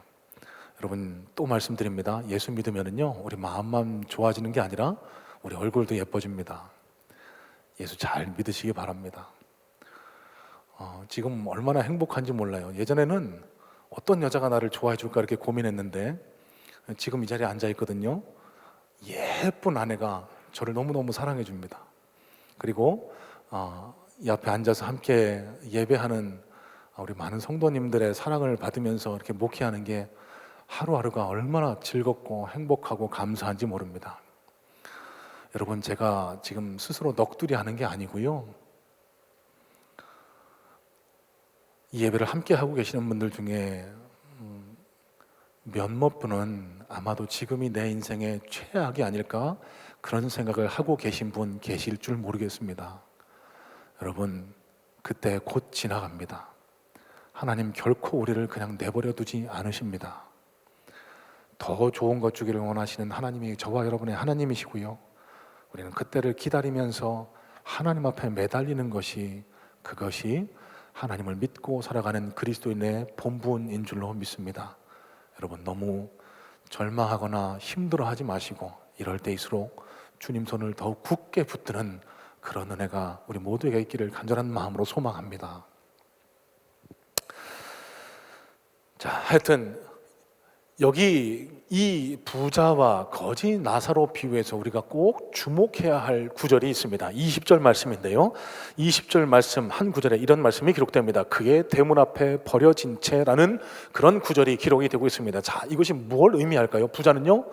여러분, 또 말씀드립니다. 예수 믿으면은요 우리 마음만 좋아지는 게 아니라 우리 얼굴도 예뻐집니다. 예수 잘 믿으시기 바랍니다. 지금 얼마나 행복한지 몰라요. 예전에는 어떤 여자가 나를 좋아해 줄까 이렇게 고민했는데 지금 이 자리에 앉아 있거든요. 예쁜 아내가 저를 너무너무 사랑해 줍니다. 그리고 이 앞에 앉아서 함께 예배하는 우리 많은 성도님들의 사랑을 받으면서 이렇게 목회하는 게 하루하루가 얼마나 즐겁고 행복하고 감사한지 모릅니다. 여러분, 제가 지금 스스로 넋두리 하는 게 아니고요, 이 예배를 함께 하고 계시는 분들 중에 몇몇 분은 아마도 지금이 내 인생의 최악이 아닐까, 그런 생각을 하고 계신 분 계실 줄 모르겠습니다. 여러분, 그때 곧 지나갑니다. 하나님 결코 우리를 그냥 내버려 두지 않으십니다. 더 좋은 것 주기를 원하시는 하나님이 저와 여러분의 하나님이시고요, 우리는 그때를 기다리면서 하나님 앞에 매달리는 것이, 그것이 하나님을 믿고 살아가는 그리스도인의 본분인 줄로 믿습니다. 여러분, 너무 절망하거나 힘들어하지 마시고 이럴 때일수록 주님 손을 더욱 굳게 붙드는 그런 은혜가 우리 모두에게 있기를 간절한 마음으로 소망합니다. 자, 하여튼 여기 이 부자와 거지 나사로 비유에서 우리가 꼭 주목해야 할 구절이 있습니다. 20절 말씀인데요, 20절 말씀 한 구절에 이런 말씀이 기록됩니다. 그의 대문 앞에 버려진 채라는 그런 구절이 기록이 되고 있습니다. 자, 이것이 뭘 의미할까요? 부자는요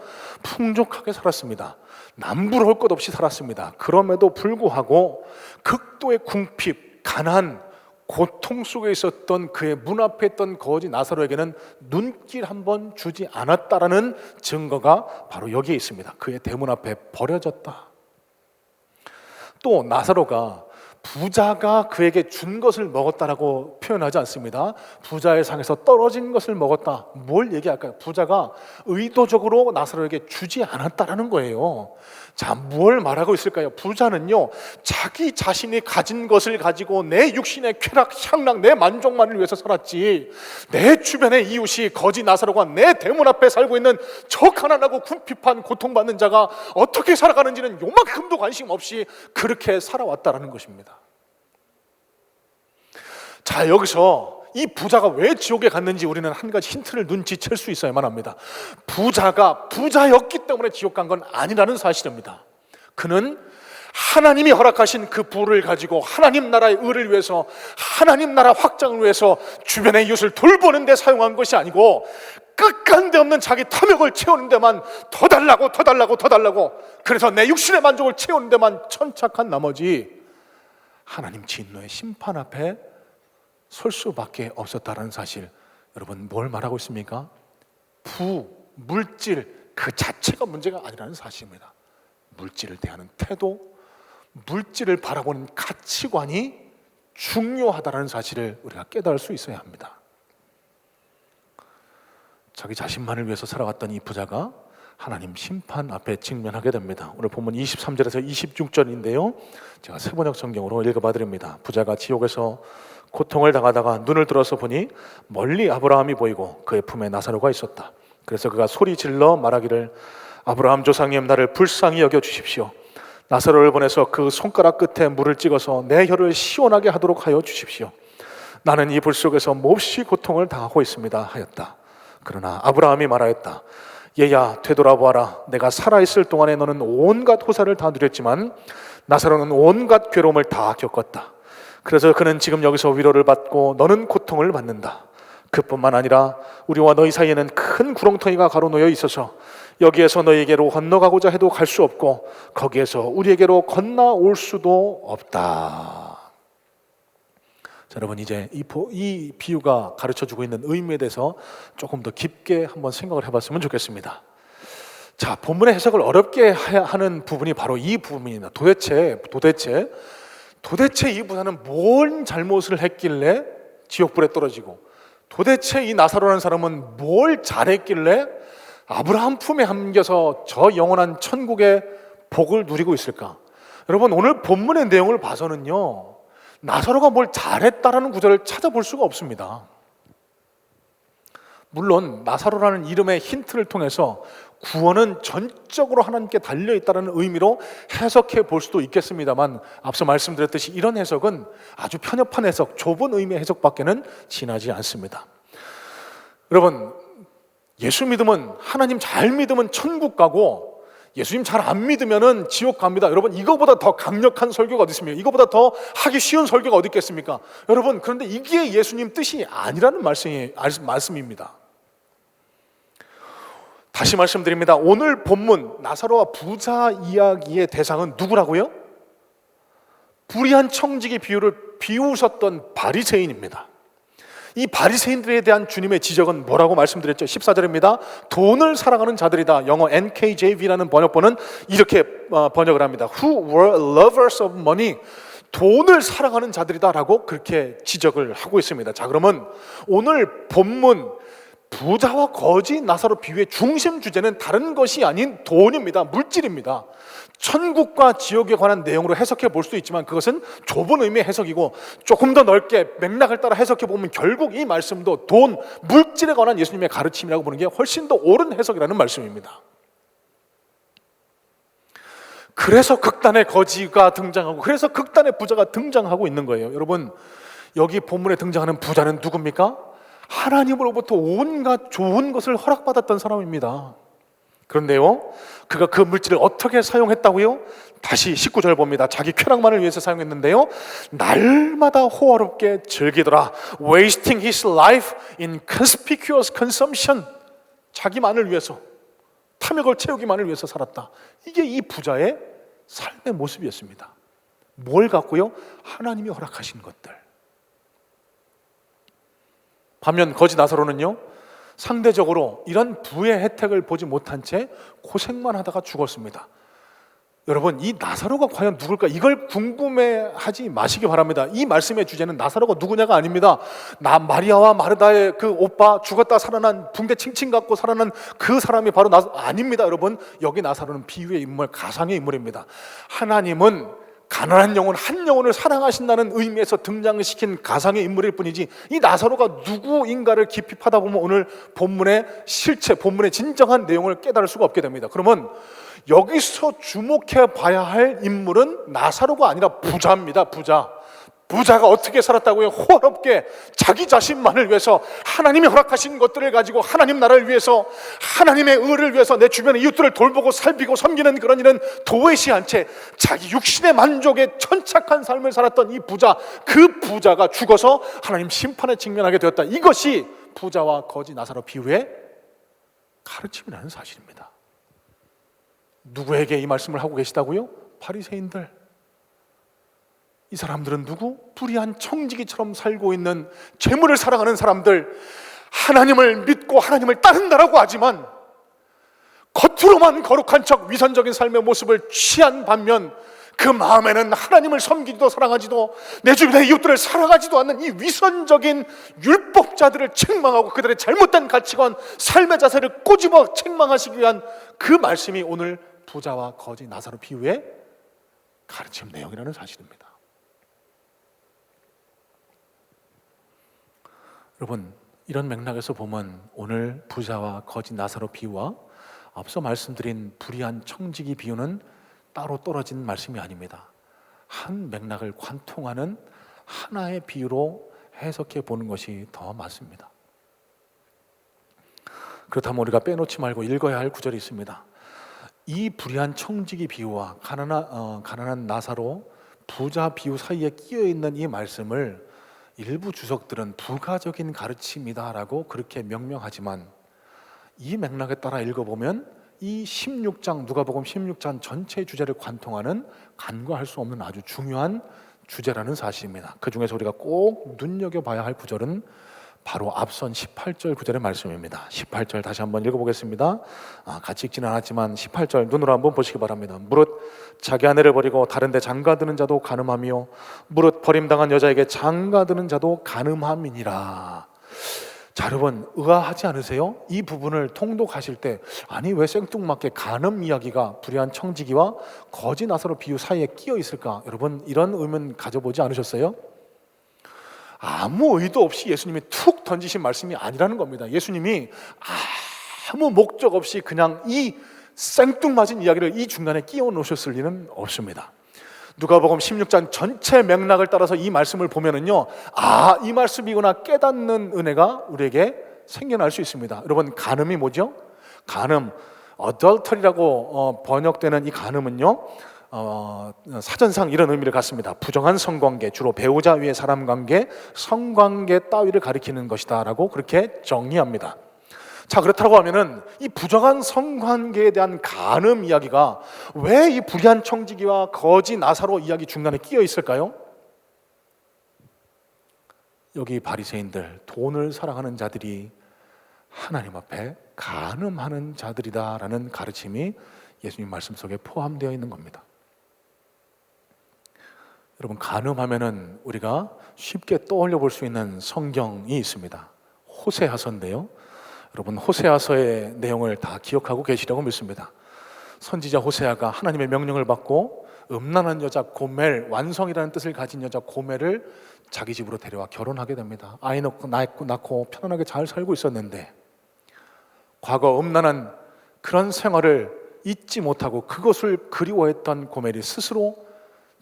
풍족하게 살았습니다. 남부러울 것 없이 살았습니다. 그럼에도 불구하고 극도의 궁핍, 가난, 고통 속에 있었던 그의 문 앞에 있던 거지 나사로에게는 눈길 한번 주지 않았다라는 증거가 바로 여기에 있습니다. 그의 대문 앞에 버려졌다. 또 나사로가 부자가 그에게 준 것을 먹었다라고 표현하지 않습니다. 부자의 상에서 떨어진 것을 먹었다. 뭘 얘기할까요? 부자가 의도적으로 나사로에게 주지 않았다라는 거예요. 자, 뭘 말하고 있을까요? 부자는요 자기 자신이 가진 것을 가지고 내 육신의 쾌락, 향락, 내 만족만을 위해서 살았지, 내 주변의 이웃이 거지 나사로가 내 대문 앞에 살고 있는 저 가난하고 궁핍한 고통받는 자가 어떻게 살아가는지는 요만큼도 관심 없이 그렇게 살아왔다라는 것입니다. 자, 여기서 이 부자가 왜 지옥에 갔는지 우리는 한 가지 힌트를 눈치챌 수 있어야만 합니다. 부자가 부자였기 때문에 지옥 간 건 아니라는 사실입니다. 그는 하나님이 허락하신 그 부를 가지고 하나님 나라의 의를 위해서, 하나님 나라 확장을 위해서 주변의 이웃을 돌보는 데 사용한 것이 아니고 끝간데 없는 자기 탐욕을 채우는 데만 더 달라고 그래서 내 육신의 만족을 채우는 데만 천착한 나머지 하나님 진노의 심판 앞에 설 수밖에 없었다는 사실, 여러분 뭘 말하고 있습니까? 물질 그 자체가 문제가 아니라는 사실입니다. 물질을 대하는 태도, 물질을 바라보는 가치관이 중요하다는 사실을 우리가 깨달을 수 있어야 합니다. 자기 자신만을 위해서 살아갔던 이 부자가 하나님 심판 앞에 직면하게 됩니다. 오늘 본문 23절에서 26절인데요, 제가 세번역 성경으로 읽어봐 드립니다. 부자가 지옥에서 고통을 당하다가 눈을 들어서 보니 멀리 아브라함이 보이고 그의 품에 나사로가 있었다. 그래서 그가 소리 질러 말하기를, 아브라함 조상님, 나를 불쌍히 여겨 주십시오. 나사로를 보내서 그 손가락 끝에 물을 찍어서 내 혀를 시원하게 하도록 하여 주십시오. 나는 이 불 속에서 몹시 고통을 당하고 있습니다 하였다. 그러나 아브라함이 말하였다. 얘야, 되돌아보아라. 내가 살아있을 동안에 너는 온갖 호사를 다 누렸지만 나사로는 온갖 괴로움을 다 겪었다. 그래서 그는 지금 여기서 위로를 받고 너는 고통을 받는다. 그뿐만 아니라 우리와 너희 사이에는 큰 구렁텅이가 가로놓여 있어서 여기에서 너희에게로 건너가고자 해도 갈 수 없고 거기에서 우리에게로 건너올 수도 없다. 자, 여러분, 이제 이 비유가 가르쳐주고 있는 의미에 대해서 조금 더 깊게 한번 생각을 해봤으면 좋겠습니다. 자, 본문의 해석을 어렵게 하는 부분이 바로 이 부분입니다. 도대체 이 부자는 뭔 잘못을 했길래 지옥불에 떨어지고, 도대체 이 나사로라는 사람은 뭘 잘했길래 아브라함 품에 안겨서 저 영원한 천국의 복을 누리고 있을까? 여러분, 오늘 본문의 내용을 봐서는요, 나사로가 뭘 잘했다라는 구절을 찾아볼 수가 없습니다. 물론 나사로라는 이름의 힌트를 통해서 구원은 전적으로 하나님께 달려있다는 의미로 해석해 볼 수도 있겠습니다만, 앞서 말씀드렸듯이 이런 해석은 아주 편협한 해석, 좁은 의미의 해석밖에는 지나지 않습니다. 여러분, 예수 믿으면, 하나님 잘 믿으면 천국 가고 예수님 잘 안 믿으면 지옥 갑니다. 여러분, 이거보다 더 강력한 설교가 어디 있습니까? 이거보다 더 하기 쉬운 설교가 어디 있겠습니까? 여러분, 그런데 이게 예수님 뜻이 아니라는 말씀입니다. 다시 말씀드립니다. 오늘 본문 나사로와 부자 이야기의 대상은 누구라고요? 불의한 청지기 비유를 비우셨던 바리새인입니다. 이 바리새인들에 대한 주님의 지적은 뭐라고 말씀드렸죠? 14절입니다. 돈을 사랑하는 자들이다. 영어 NKJV라는 번역본은 이렇게 번역을 합니다. Who were lovers of money. 돈을 사랑하는 자들이다 라고 그렇게 지적을 하고 있습니다. 자, 그러면 오늘 본문 부자와 거지 나사로 비유의 중심 주제는 다른 것이 아닌 돈입니다. 물질입니다. 천국과 지옥에 관한 내용으로 해석해 볼 수도 있지만 그것은 좁은 의미의 해석이고, 조금 더 넓게 맥락을 따라 해석해 보면 결국 이 말씀도 돈, 물질에 관한 예수님의 가르침이라고 보는 게 훨씬 더 옳은 해석이라는 말씀입니다. 그래서 극단의 거지가 등장하고, 그래서 극단의 부자가 등장하고 있는 거예요. 여러분, 여기 본문에 등장하는 부자는 누굽니까? 하나님으로부터 온갖 좋은 것을 허락받았던 사람입니다. 그런데요, 그가 그 물질을 어떻게 사용했다고요? 다시 19절 봅니다. 자기 쾌락만을 위해서 사용했는데요, 날마다 호화롭게 즐기더라. Wasting his life in conspicuous consumption. 자기만을 위해서, 탐욕을 채우기만을 위해서 살았다. 이게 이 부자의 삶의 모습이었습니다. 뭘 갖고요? 하나님이 허락하신 것들. 반면 거지 나사로는요, 상대적으로 이런 부의 혜택을 보지 못한 채 고생만 하다가 죽었습니다. 여러분, 이 나사로가 과연 누굴까? 이걸 궁금해하지 마시기 바랍니다. 이 말씀의 주제는 나사로가 누구냐가 아닙니다. 마리아와 마르다의 그 오빠, 죽었다 살아난, 붕대 칭칭 갖고 살아난 그 사람이 바로 아닙니다. 여러분, 여기 나사로는 비유의 인물, 가상의 인물입니다. 하나님은 가난한 영혼, 한 영혼을 사랑하신다는 의미에서 등장시킨 가상의 인물일 뿐이지, 이 나사로가 누구인가를 깊이 파다 보면 오늘 본문의 실체, 본문의 진정한 내용을 깨달을 수가 없게 됩니다. 그러면 여기서 주목해 봐야 할 인물은 나사로가 아니라 부자입니다. 부자가 어떻게 살았다고요? 호화롭게 자기 자신만을 위해서, 하나님이 허락하신 것들을 가지고 하나님 나라를 위해서, 하나님의 의를 위해서 내 주변의 이웃들을 돌보고 살피고 섬기는 그런 일은 도외시한 채 자기 육신의 만족에 천착한 삶을 살았던 이 부자, 그 부자가 죽어서 하나님 심판에 직면하게 되었다. 이것이 부자와 거지 나사로 비유의 가르침이라는 사실입니다. 누구에게 이 말씀을 하고 계시다고요? 바리새인들. 이 사람들은 누구? 불의한 청지기처럼 살고 있는, 재물을 사랑하는 사람들, 하나님을 믿고 하나님을 따른다라고 하지만 겉으로만 거룩한 척 위선적인 삶의 모습을 취한 반면 그 마음에는 하나님을 섬기지도 사랑하지도 내 주변의 이웃들을 사랑하지도 않는 이 위선적인 율법자들을 책망하고 그들의 잘못된 가치관, 삶의 자세를 꼬집어 책망하시기 위한 그 말씀이 오늘 부자와 거지 나사로 비유의 가르침 내용이라는 사실입니다. 여러분, 이런 맥락에서 보면 오늘 부자와 거지 나사로 비유와 앞서 말씀드린 불의한 청지기 비유는 따로 떨어진 말씀이 아닙니다. 한 맥락을 관통하는 하나의 비유로 해석해 보는 것이 더 맞습니다. 그렇다면 우리가 빼놓지 말고 읽어야 할 구절이 있습니다. 이 불의한 청지기 비유와 가난한 나사로 부자 비유 사이에 끼어 있는 이 말씀을 일부 주석들은 부가적인 가르침이다라고 그렇게 명명하지만 이 맥락에 따라 읽어보면 이 16장 누가복음 16장 전체 주제를 관통하는 간과할 수 없는 아주 중요한 주제라는 사실입니다. 그 중에서 우리가 꼭 눈여겨봐야 할 구절은 바로 앞선 18절 구절의 말씀입니다. 18절 다시 한번 읽어보겠습니다. 같이 읽지는 않았지만 18절 눈으로 한번 보시기 바랍니다. 무릇 자기 아내를 버리고 다른 데 장가드는 자도 간음하며 무릇 버림당한 여자에게 장가드는 자도 간음함이니라. 자, 여러분 의아하지 않으세요? 이 부분을 통독하실 때 아니 왜 생뚱맞게 간음 이야기가 불의한 청지기와 거지 나사로 비유 사이에 끼어 있을까? 여러분 이런 의문 가져보지 않으셨어요? 아무 의도 없이 예수님이 툭 던지신 말씀이 아니라는 겁니다. 예수님이 아무 목적 없이 그냥 이 생뚱맞은 이야기를 이 중간에 끼워 놓으셨을 리는 없습니다. 누가복음 16장 전체 맥락을 따라서 이 말씀을 보면은요, 이 말씀이구나 깨닫는 은혜가 우리에게 생겨날 수 있습니다. 여러분 간음이 뭐죠? 간음, adultery라고 번역되는 이 간음은요, 사전상 이런 의미를 갖습니다. 부정한 성관계, 주로 배우자 위의 사람 관계, 성관계 따위를 가리키는 것이다라고 그렇게 정의합니다. 자, 그렇다고 하면은 이 부정한 성관계에 대한 간음 이야기가 왜 이 불의한 청지기와 거지 나사로 이야기 중간에 끼어 있을까요? 여기 바리새인들, 돈을 사랑하는 자들이 하나님 앞에 간음하는 자들이다라는 가르침이 예수님 말씀 속에 포함되어 있는 겁니다. 여러분 간음하면은 우리가 쉽게 떠올려 볼 수 있는 성경이 있습니다. 호세아서인데요. 여러분 호세아서의 내용을 다 기억하고 계시라고 믿습니다. 선지자 호세아가 하나님의 명령을 받고 음란한 여자 고멜, 완성이라는 뜻을 가진 여자 고멜을 자기 집으로 데려와 결혼하게 됩니다. 아이 낳고 편안하게 잘 살고 있었는데 과거 음란한 그런 생활을 잊지 못하고 그것을 그리워했던 고멜이 스스로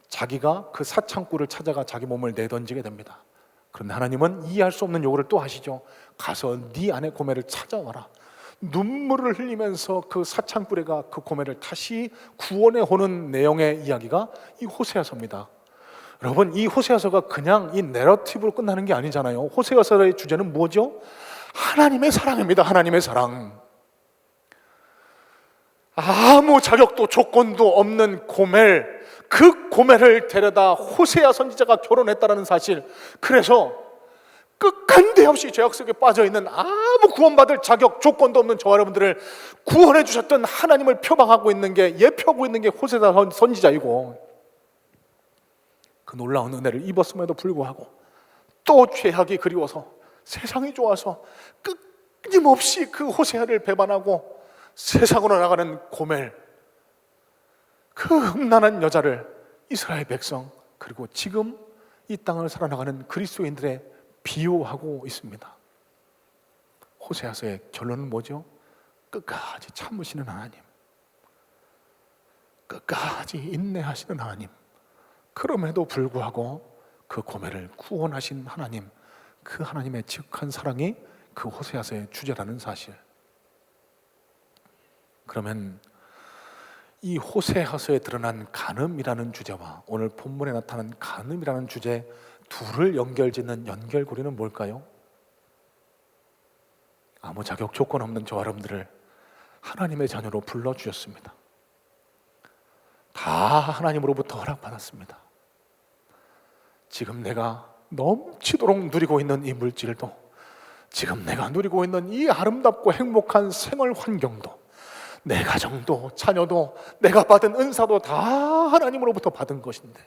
자기가 그 사창꾼을 찾아가 자기 몸을 내던지게 됩니다. 그런데 하나님은 이해할 수 없는 요구를 또 하시죠. 가서 네 아내 고멜을 찾아와라. 눈물을 흘리면서 그 사창꾼애가 그 고멜을 다시 구원해 오는 내용의 이야기가 이 호세아서입니다. 여러분 이 호세아서가 그냥 이 내러티브로 끝나는 게 아니잖아요. 호세아서의 주제는 뭐죠? 하나님의 사랑입니다. 하나님의 사랑. 아무 자격도 조건도 없는 고멜, 그 고멜을 데려다 호세아 선지자가 결혼했다는 사실, 그래서 끝간데 없이 죄악 속에 빠져있는 아무 구원받을 자격 조건도 없는 저와 여러분들을 구원해 주셨던 하나님을 표방하고 있는 게, 예표하고 있는 게 호세아 선지자이고, 그 놀라운 은혜를 입었음에도 불구하고 또 죄악이 그리워서 세상이 좋아서 끊임없이 그 호세아를 배반하고 세상으로 나가는 고멜, 그 음란한 여자를 이스라엘 백성 그리고 지금 이 땅을 살아나가는 그리스도인들의 비유하고 있습니다. 호세아서의 결론은 뭐죠? 끝까지 참으시는 하나님, 끝까지 인내하시는 하나님, 그럼에도 불구하고 그 고멜을 구원하신 하나님, 그 하나님의 지극한 사랑이 그 호세아서의 주제라는 사실. 그러면 이 호세아서에 드러난 간음이라는 주제와 오늘 본문에 나타난 간음이라는 주제 둘을 연결짓는 연결고리는 뭘까요? 아무 자격 조건 없는 저와 여러분들을 하나님의 자녀로 불러주셨습니다. 다 하나님으로부터 허락받았습니다. 지금 내가 넘치도록 누리고 있는 이 물질도, 지금 내가 누리고 있는 이 아름답고 행복한 생활 환경도, 내 가정도 자녀도 내가 받은 은사도 다 하나님으로부터 받은 것인데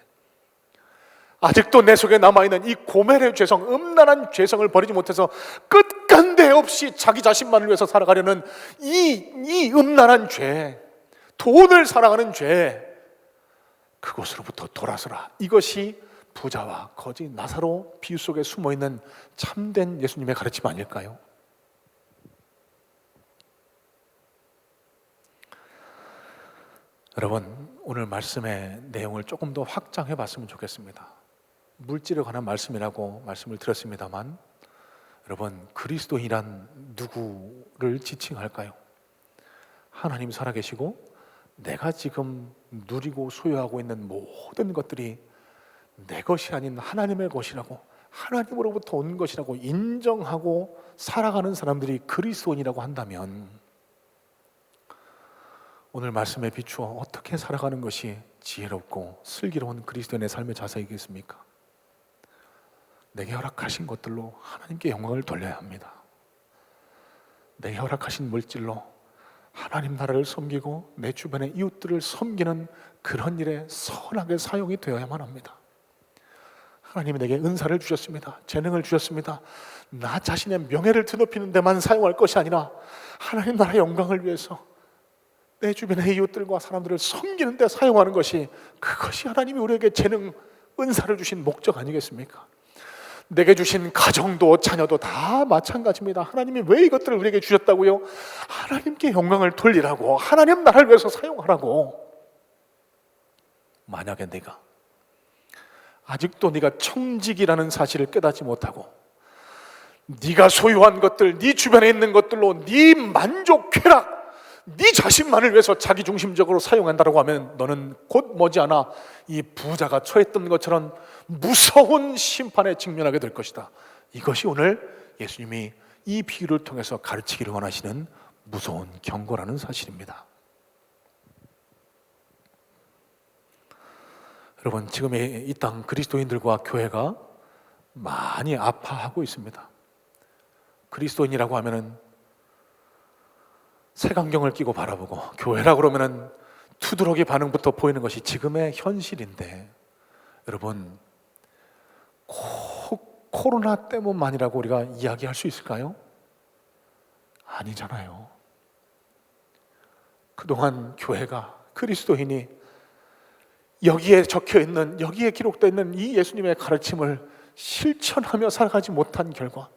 아직도 내 속에 남아있는 이 고멜의 죄성, 음란한 죄성을 버리지 못해서 끝간데 없이 자기 자신만을 위해서 살아가려는 이 음란한 죄, 돈을 사랑하는 죄, 그곳으로부터 돌아서라. 이것이 부자와 거지 나사로 비유 속에 숨어있는 참된 예수님의 가르침 아닐까요? 여러분, 오늘 말씀의 내용을 조금 더 확장해 봤으면 좋겠습니다. 물질에 관한 말씀이라고 말씀을 드렸습니다만, 여러분, 그리스도인이란 누구를 지칭할까요? 하나님 살아계시고 내가 지금 누리고 소유하고 있는 모든 것들이 내 것이 아닌 하나님의 것이라고, 하나님으로부터 온 것이라고 인정하고 살아가는 사람들이 그리스도인이라고 한다면, 오늘 말씀에 비추어 어떻게 살아가는 것이 지혜롭고 슬기로운 그리스도인의 삶의 자세이겠습니까? 내게 허락하신 것들로 하나님께 영광을 돌려야 합니다. 내게 허락하신 물질로 하나님 나라를 섬기고 내 주변의 이웃들을 섬기는 그런 일에 선하게 사용이 되어야만 합니다. 하나님이 내게 은사를 주셨습니다. 재능을 주셨습니다. 나 자신의 명예를 드높이는 데만 사용할 것이 아니라 하나님 나라의 영광을 위해서 내 주변의 이웃들과 사람들을 섬기는 데 사용하는 것이, 그것이 하나님이 우리에게 재능, 은사를 주신 목적 아니겠습니까? 내게 주신 가정도 자녀도 다 마찬가지입니다. 하나님이 왜 이것들을 우리에게 주셨다고요? 하나님께 영광을 돌리라고, 하나님 나라를 위해서 사용하라고. 만약에 내가 아직도 네가 청직이라는 사실을 깨닫지 못하고 네가 소유한 것들, 네 주변에 있는 것들로 네 만족, 쾌락, 네 자신만을 위해서 자기중심적으로 사용한다고 하면 너는 곧 머지않아 이 부자가 처했던 것처럼 무서운 심판에 직면하게 될 것이다. 이것이 오늘 예수님이 이 비유를 통해서 가르치기를 원하시는 무서운 경고라는 사실입니다. 여러분, 지금 이 땅 그리스도인들과 교회가 많이 아파하고 있습니다. 그리스도인이라고 하면은 색안경을 끼고 바라보고, 교회라고 그러면은 투드러기 반응부터 보이는 것이 지금의 현실인데, 여러분, 코로나 때문만이라고 우리가 이야기할 수 있을까요? 아니잖아요. 그동안 교회가, 그리스도인이 여기에 적혀있는, 여기에 기록되어 있는 이 예수님의 가르침을 실천하며 살아가지 못한 결과,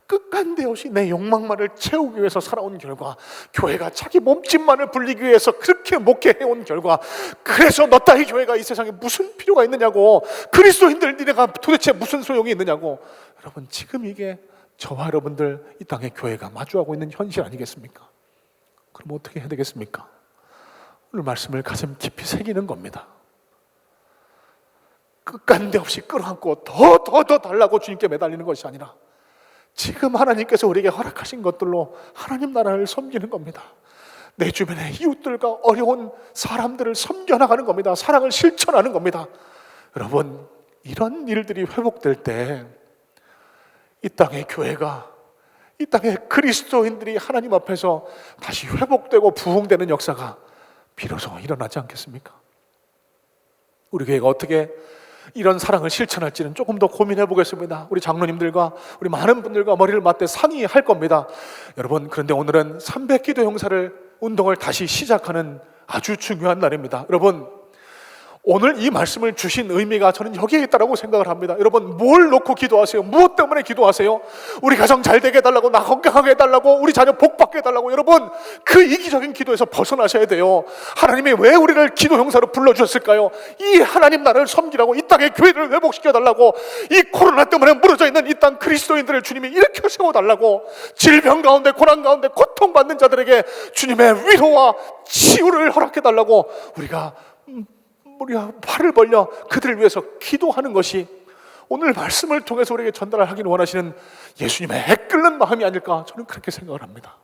끝간데 없이 내 욕망만을 채우기 위해서 살아온 결과, 교회가 자기 몸집만을 불리기 위해서 그렇게 목회해온 결과, 그래서 너 따위 교회가 이 세상에 무슨 필요가 있느냐고, 그리스도인들 니네가 도대체 무슨 소용이 있느냐고. 여러분, 지금 이게 저와 여러분들 이 땅의 교회가 마주하고 있는 현실 아니겠습니까? 그럼 어떻게 해야 되겠습니까? 오늘 말씀을 가슴 깊이 새기는 겁니다. 끝간데 없이 끌어안고 더 달라고 주님께 매달리는 것이 아니라, 지금 하나님께서 우리에게 허락하신 것들로 하나님 나라를 섬기는 겁니다. 내 주변의 이웃들과 어려운 사람들을 섬겨나가는 겁니다. 사랑을 실천하는 겁니다. 여러분, 이런 일들이 회복될 때 이 땅의 교회가, 이 땅의 그리스도인들이 하나님 앞에서 다시 회복되고 부흥되는 역사가 비로소 일어나지 않겠습니까? 우리 교회가 어떻게 이런 사랑을 실천할지는 조금 더 고민해 보겠습니다. 우리 장로님들과 우리 많은 분들과 머리를 맞대 상의할 겁니다. 여러분, 그런데 오늘은 300기도 용사를 운동을 다시 시작하는 아주 중요한 날입니다. 여러분, 오늘 이 말씀을 주신 의미가 저는 여기에 있다고 생각을 합니다. 여러분, 뭘 놓고 기도하세요? 무엇 때문에 기도하세요? 우리 가정 잘 되게 해달라고, 나 건강하게 해달라고, 우리 자녀 복 받게 해달라고. 여러분, 그 이기적인 기도에서 벗어나셔야 돼요. 하나님이 왜 우리를 기도 형사로 불러주셨을까요? 이 하나님 나라를 섬기라고, 이 땅의 교회를 회복시켜달라고, 이 코로나 때문에 무너져 있는 이 땅 그리스도인들을 주님이 일으켜 세워달라고, 질병 가운데, 고난 가운데 고통받는 자들에게 주님의 위로와 치유를 허락해달라고 우리가 팔을 벌려 그들을 위해서 기도하는 것이 오늘 말씀을 통해서 우리에게 전달하기를 원하시는 예수님의 애끓는 마음이 아닐까, 저는 그렇게 생각을 합니다.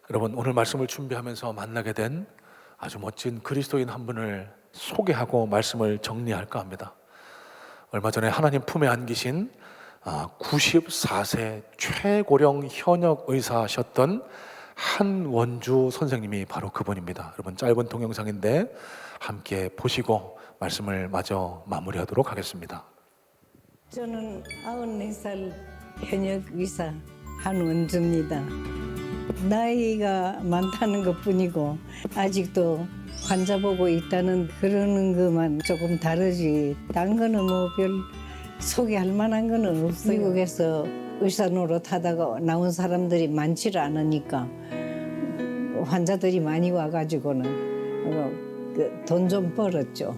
여러분, 오늘 말씀을 준비하면서 만나게 된 아주 멋진 그리스도인 한 분을 소개하고 말씀을 정리할까 합니다. 얼마 전에 하나님 품에 안기신 94세 최고령 현역 의사셨던 한원주 선생님이 바로 그분입니다. 여러분, 짧은 동영상인데 함께 보시고 말씀을 마저 마무리하도록 하겠습니다. 저는 94살 현역 의사 한원주입니다. 나이가 많다는 것뿐이고 아직도 환자 보고 있다는 그러는 것만 조금 다르지, 딴 거는 뭐 별 소개할 만한 거는 없어요. 미국에서 의사 노릇하다가 나온 사람들이 많지를 않으니까 환자들이 많이 와가지고는 돈 좀 벌었죠.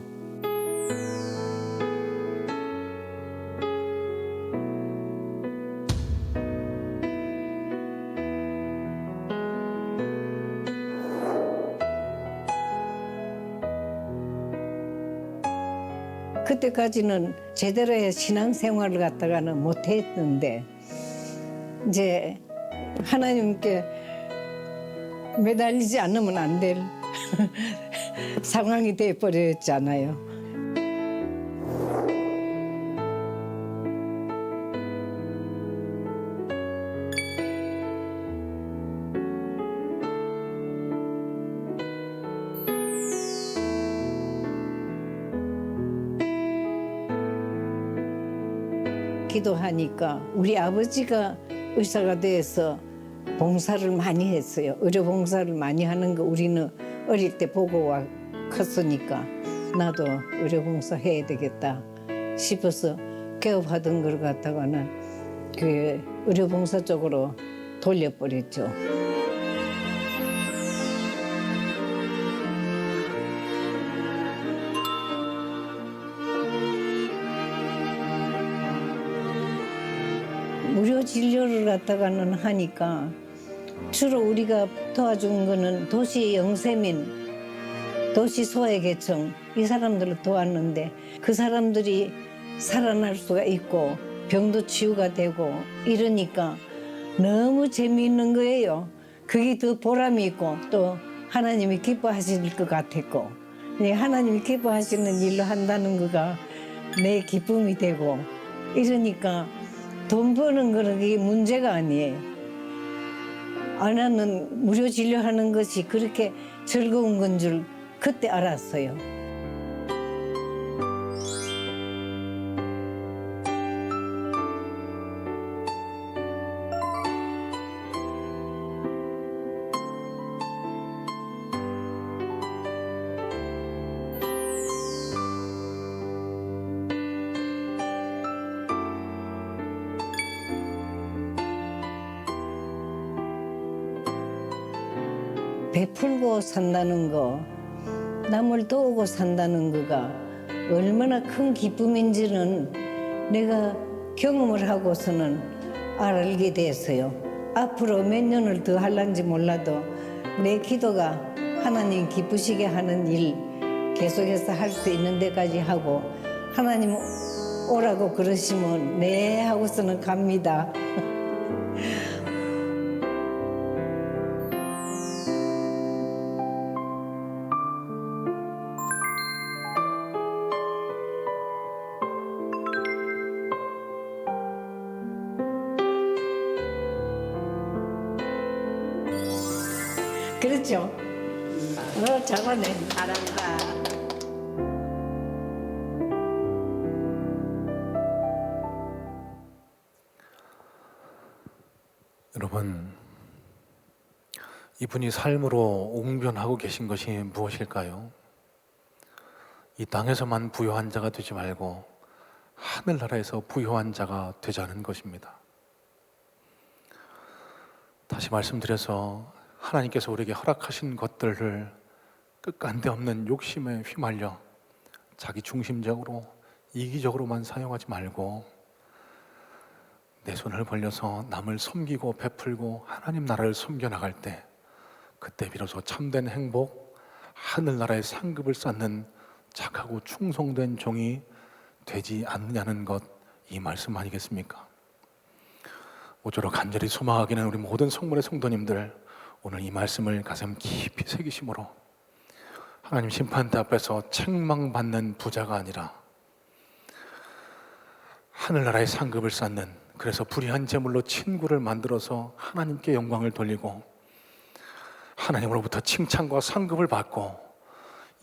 그때까지는 제대로의 신앙생활을 갖다가는 못했는데 이제 하나님께 매달리지 않으면 안 될 상황이 돼버렸잖아요. 기도하니까 우리 아버지가 의사가 돼서 봉사를 많이 했어요. 의료 봉사를 많이 하는 거 우리는 어릴 때 보고 와 컸으니까 나도 의료 봉사 해야 되겠다 싶어서 개업하던 걸 갖다가는 그 의료 봉사 쪽으로 돌려버렸죠. 무료 진료를 갖다가는 하니까 주로 우리가 도와준 거는 도시 영세민, 도시 소외계층 이 사람들을 도왔는데 그 사람들이 살아날 수가 있고 병도 치유가 되고 이러니까 너무 재미있는 거예요. 그게 더 보람이 있고 또 하나님이 기뻐하실 것 같았고 하나님이 기뻐하시는 일로 한다는 거가 내 기쁨이 되고 이러니까 돈 버는 거는 그게 문제가 아니에요. 나는 무료 진료하는 것이 그렇게 즐거운 건 줄 그때 알았어요. 베풀고 산다는 거, 남을 도우고 산다는 거가 얼마나 큰 기쁨인지는 내가 경험을 하고서는 알게 됐어요. 앞으로 몇 년을 더 할란지 몰라도 내 기도가 하나님 기쁘시게 하는 일 계속해서 할 수 있는 데까지 하고 하나님 오라고 그러시면 네 하고서는 갑니다. 그렇죠? 잘하네. 잘한다. 여러분, 이분이 삶으로 웅변하고 계신 것이 무엇일까요? 이 땅에서만 부유한 자가 되지 말고 하늘나라에서 부유한 자가 되자는 것입니다. 다시 말씀드려서 하나님께서 우리에게 허락하신 것들을 끝간데 없는 욕심에 휘말려 자기 중심적으로 이기적으로만 사용하지 말고 내 손을 벌려서 남을 섬기고 베풀고 하나님 나라를 섬겨나갈 때 그때 비로소 참된 행복, 하늘나라의 상급을 쌓는 착하고 충성된 종이 되지 않느냐는 것, 이 말씀 아니겠습니까? 모쪼록 간절히 소망하기는 우리 모든 성문의 성도님들 오늘 이 말씀을 가슴 깊이 새기심으로 하나님 심판대 앞에서 책망받는 부자가 아니라 하늘나라의 상급을 쌓는, 그래서 불의한 제물로 친구를 만들어서 하나님께 영광을 돌리고 하나님으로부터 칭찬과 상급을 받고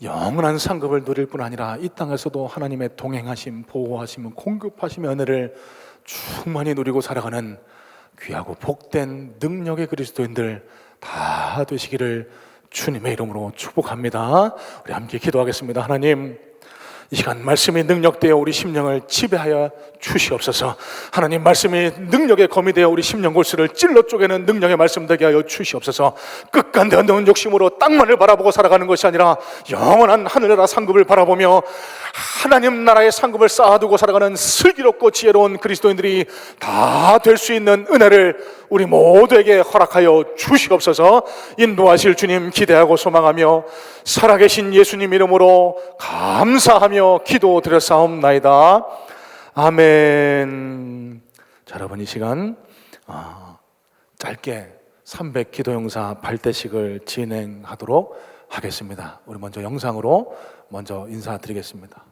영원한 상급을 누릴 뿐 아니라 이 땅에서도 하나님의 동행하심, 보호하심, 공급하심의 은혜를 충만히 누리고 살아가는 귀하고 복된 능력의 그리스도인들 다 되시기를 주님의 이름으로 축복합니다. 우리 함께 기도하겠습니다. 하나님, 이 시간 말씀이 능력되어 우리 심령을 지배하여 주시옵소서. 하나님, 말씀이 능력의 검이 되어 우리 심령 골수를 찔러 쪼개는 능력의 말씀 되게 하여 주시옵소서. 끝간데 없는 욕심으로 땅만을 바라보고 살아가는 것이 아니라 영원한 하늘나라 상급을 바라보며 하나님 나라의 상급을 쌓아두고 살아가는 슬기롭고 지혜로운 그리스도인들이 다 될 수 있는 은혜를 우리 모두에게 허락하여 주시옵소서. 인도하실 주님 기대하고 소망하며 살아계신 예수님 이름으로 감사하며 기도드렸사옵나이다. 아멘. 자, 여러분, 이 시간 짧게 300 기도용사 발대식을 진행하도록 하겠습니다. 우리 먼저 영상으로 먼저 인사드리겠습니다.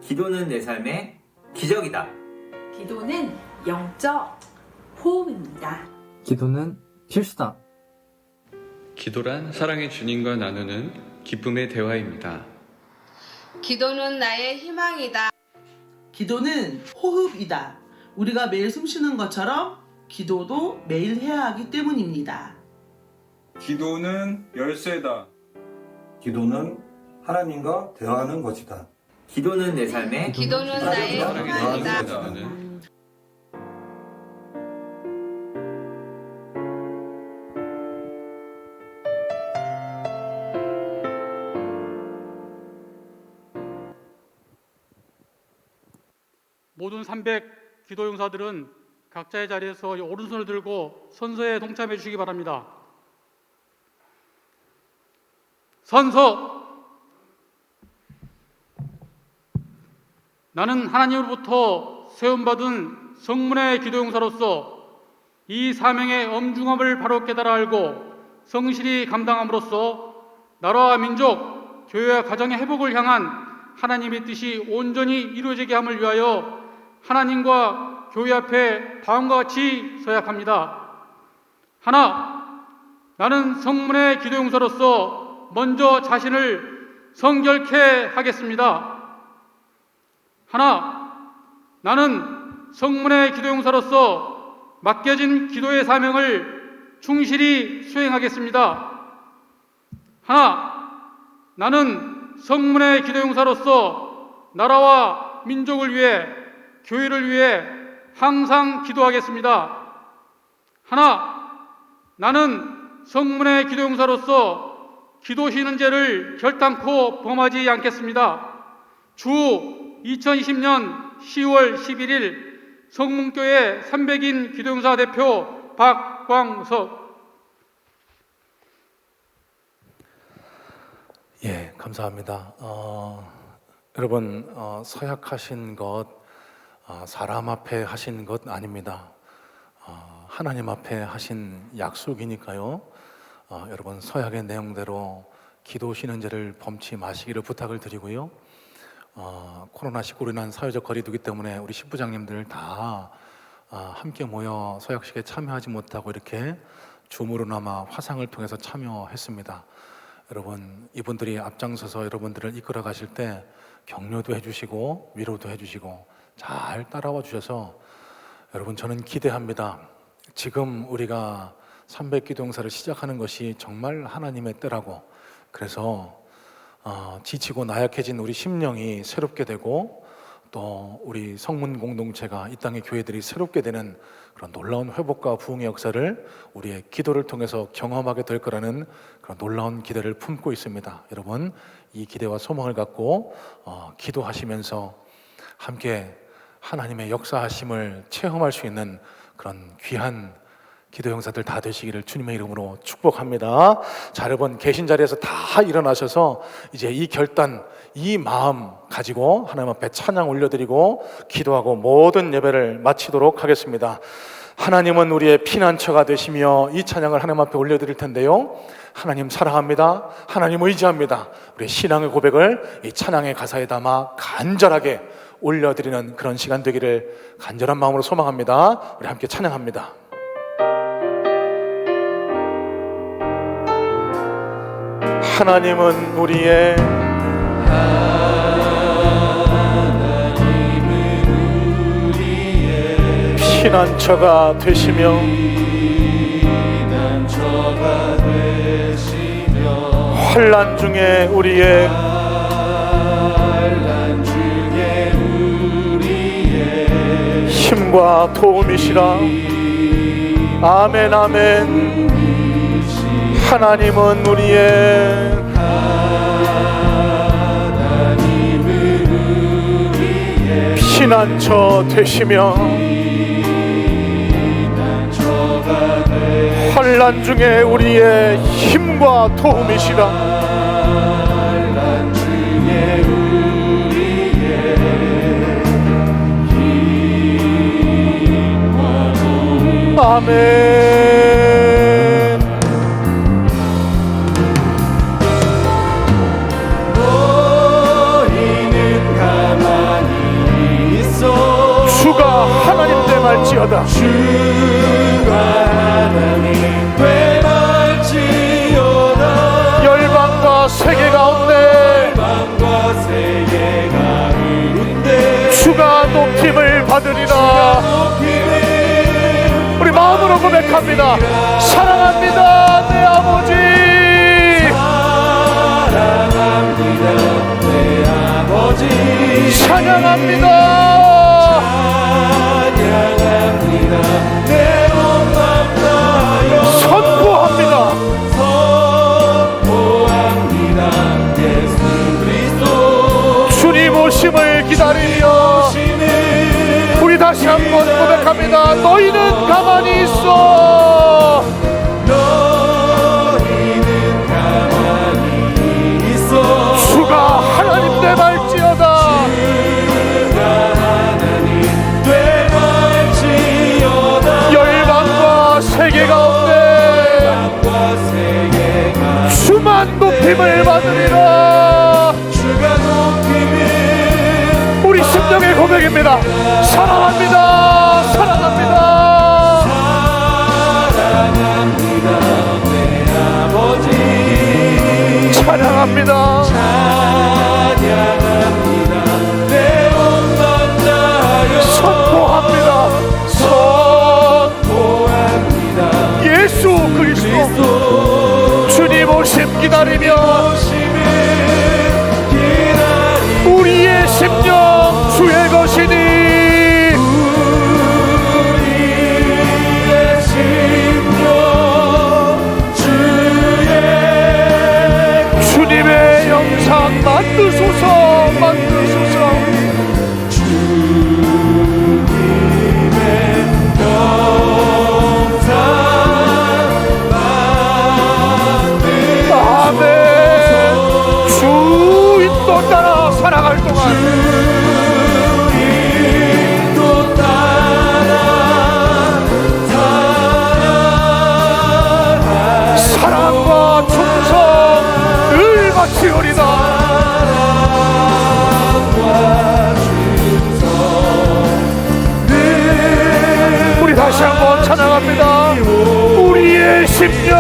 기도는 내 삶의 기적이다. 기도는 영적 호흡입니다. 기도는 필수다. 기도란 사랑의 주님과 나누는 기쁨의 대화입니다. 기도는 나의 희망이다. 기도는 호흡이다. 우리가 매일 숨쉬는 것처럼 기도도 매일 해야 하기 때문입니다. 기도는 열쇠다. 기도는 하나님과 대화하는 것이다. 기도는 내 삶의 기도는 나의 희망이다. 모든 300 기도용사들은 각자의 자리에서 오른손을 들고 선서에 동참해 주시기 바랍니다. 선서! 나는 하나님으로부터 세움받은 성문의 기도용사로서 이 사명의 엄중함을 바로 깨달아 알고 성실히 감당함으로써 나라와 민족, 교회와 가정의 회복을 향한 하나님의 뜻이 온전히 이루어지게 함을 위하여 하나님과 교회 앞에 다음과 같이 서약합니다. 하나, 나는 성문의 기도용사로서 먼저 자신을 성결케 하겠습니다. 하나, 나는 성문의 기도용사로서 맡겨진 기도의 사명을 충실히 수행하겠습니다. 하나, 나는 성문의 기도용사로서 나라와 민족을 위해, 교회를 위해 항상 기도하겠습니다. 하나, 나는 성문의 기도용사로서 기도 쉬는 죄를 결단코 범하지 않겠습니다. 주 2020년 10월 11일 성문교회 300인 기도용사 대표 박광석. 예, 감사합니다. 여러분, 서약하신 것 사람 앞에 하신 것 아닙니다. 하나님 앞에 하신 약속이니까요. 여러분, 서약의 내용대로 기도 쉬는 죄를 범치 마시기를 부탁을 드리고요. 코로나19로 인한 사회적 거리두기 때문에 우리 신부장님들 다 함께 모여 서약식에 참여하지 못하고 이렇게 줌으로나마 화상을 통해서 참여했습니다. 여러분, 이분들이 앞장서서 여러분들을 이끌어 가실 때 격려도 해주시고 위로도 해주시고 잘 따라와 주셔서 여러분, 저는 기대합니다. 지금 우리가 300기도용사를 시작하는 것이 정말 하나님의 때라고, 그래서 지치고 나약해진 우리 심령이 새롭게 되고 또 우리 성문 공동체가, 이 땅의 교회들이 새롭게 되는 그런 놀라운 회복과 부흥의 역사를 우리의 기도를 통해서 경험하게 될 거라는 그런 놀라운 기대를 품고 있습니다. 여러분, 이 기대와 소망을 갖고 기도하시면서 함께 하나님의 역사하심을 체험할 수 있는 그런 귀한 기도용사들 다 되시기를 주님의 이름으로 축복합니다. 자, 여러분, 계신 자리에서 다 일어나셔서 이제 이 결단, 이 마음 가지고 하나님 앞에 찬양 올려드리고 기도하고 모든 예배를 마치도록 하겠습니다. 하나님은 우리의 피난처가 되시며 이 찬양을 하나님 앞에 올려드릴 텐데요, 하나님 사랑합니다, 하나님 의지합니다, 우리의 신앙의 고백을 이 찬양의 가사에 담아 간절하게 올려드리는 그런 시간 되기를 간절한 마음으로 소망합니다. 우리 함께 찬양합니다. 하나님은 우리의 피난처가 되시며 환난 중에 우리의 힘과 도움이시라. 아멘 아멘. 하나님은 우리의 피난처 되시며 환난 중에 우리의 힘과 도움이시라. 아멘. 너희는 가만히 있어. 주가 하나님 되말지어다. 주가 하나님 되말지어다. 열방과 세계 가운데 주가 높임을 받으리라. 우리 마음으로 고백합니다. 사랑합니다 내 아버지. 사랑합니다 내 아버지. 찬양합니다. 찬양합니다 내 온 맘 다하여. 선포합니다. 선포합니다 예수 그리스도. 주님 오심을 기다리며 우리 다시 한번 고백합니다. 너희는 가만히 있어. 너희는 가만히 있어. 주가 하나님 되말지어다. 주가 하나님 되말지어다. 열방과 세계 가운데 주만 높임을 받으리라. 주가 높임을. 우리 심령의 고백입니다. 사랑합니다. 사랑합니다. 사랑합니다 내 아버지. 찬양합니다. 찬양합니다 내 온 맘 다하여. 선포합니다. 선포합니다 예수 그리스도. 주님 오심 기다리며 우리의 심령 주의 것이니. 우리의 심령 주의. 주님의 영상 만드소서 만드소서. 주님의 영상 만드소서. 아멘. 주 인도 따라 살아갈 동안 주인도 따라 살아갈. 사랑과 충성 늘 바치오리다. 우리 다시 한번 찬양합니다. 우리의 심령.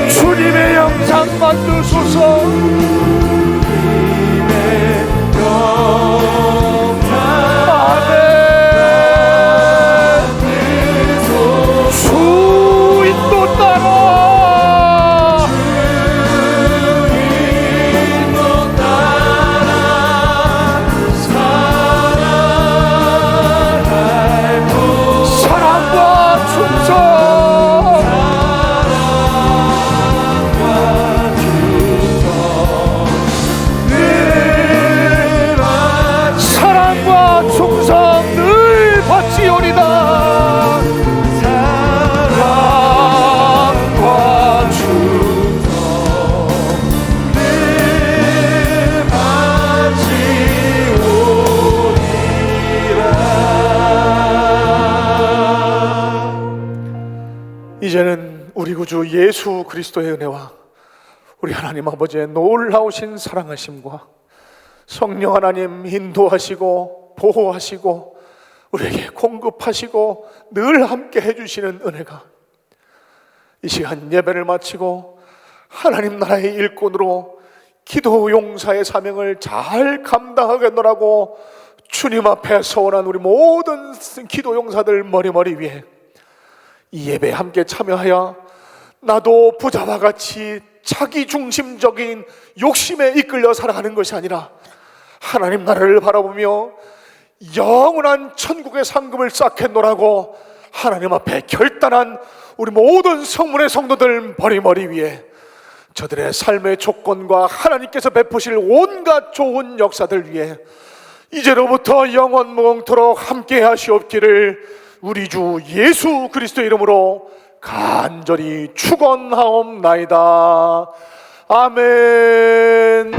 주님의 영상 만드소서. 아멘. 주 인도 따라. 주인도 따라 살아갈고. 사랑과 충성. 충성 늘 바치오리다. 사랑합니다 이제는 우리 구주 예수 그리스도의 은혜와 우리 하나님 아버지의 놀라우신 사랑하심과 성령 하나님 인도하시고 보호하시고 우리에게 공급하시고 늘 함께 해주시는 은혜가 이 시간 예배를 마치고 하나님 나라의 일꾼으로 기도 용사의 사명을 잘 감당하겠노라고 주님 앞에 서원한 우리 모든 기도 용사들 머리 위에 이 예배에 함께 참여하여 나도 부자와 같이 자기 중심적인 욕심에 이끌려 살아가는 것이 아니라 하나님 나라를 바라보며 영원한 천국의 상급을 쌓겠노라고 하나님 앞에 결단한 우리 모든 성문의 성도들 머리 위에 저들의 삶의 조건과 하나님께서 베푸실 온갖 좋은 역사들 위해 이제로부터 영원 무궁토록 함께 하시옵기를 우리 주 예수 그리스도의 이름으로 간절히 축원하옵나이다. 아멘.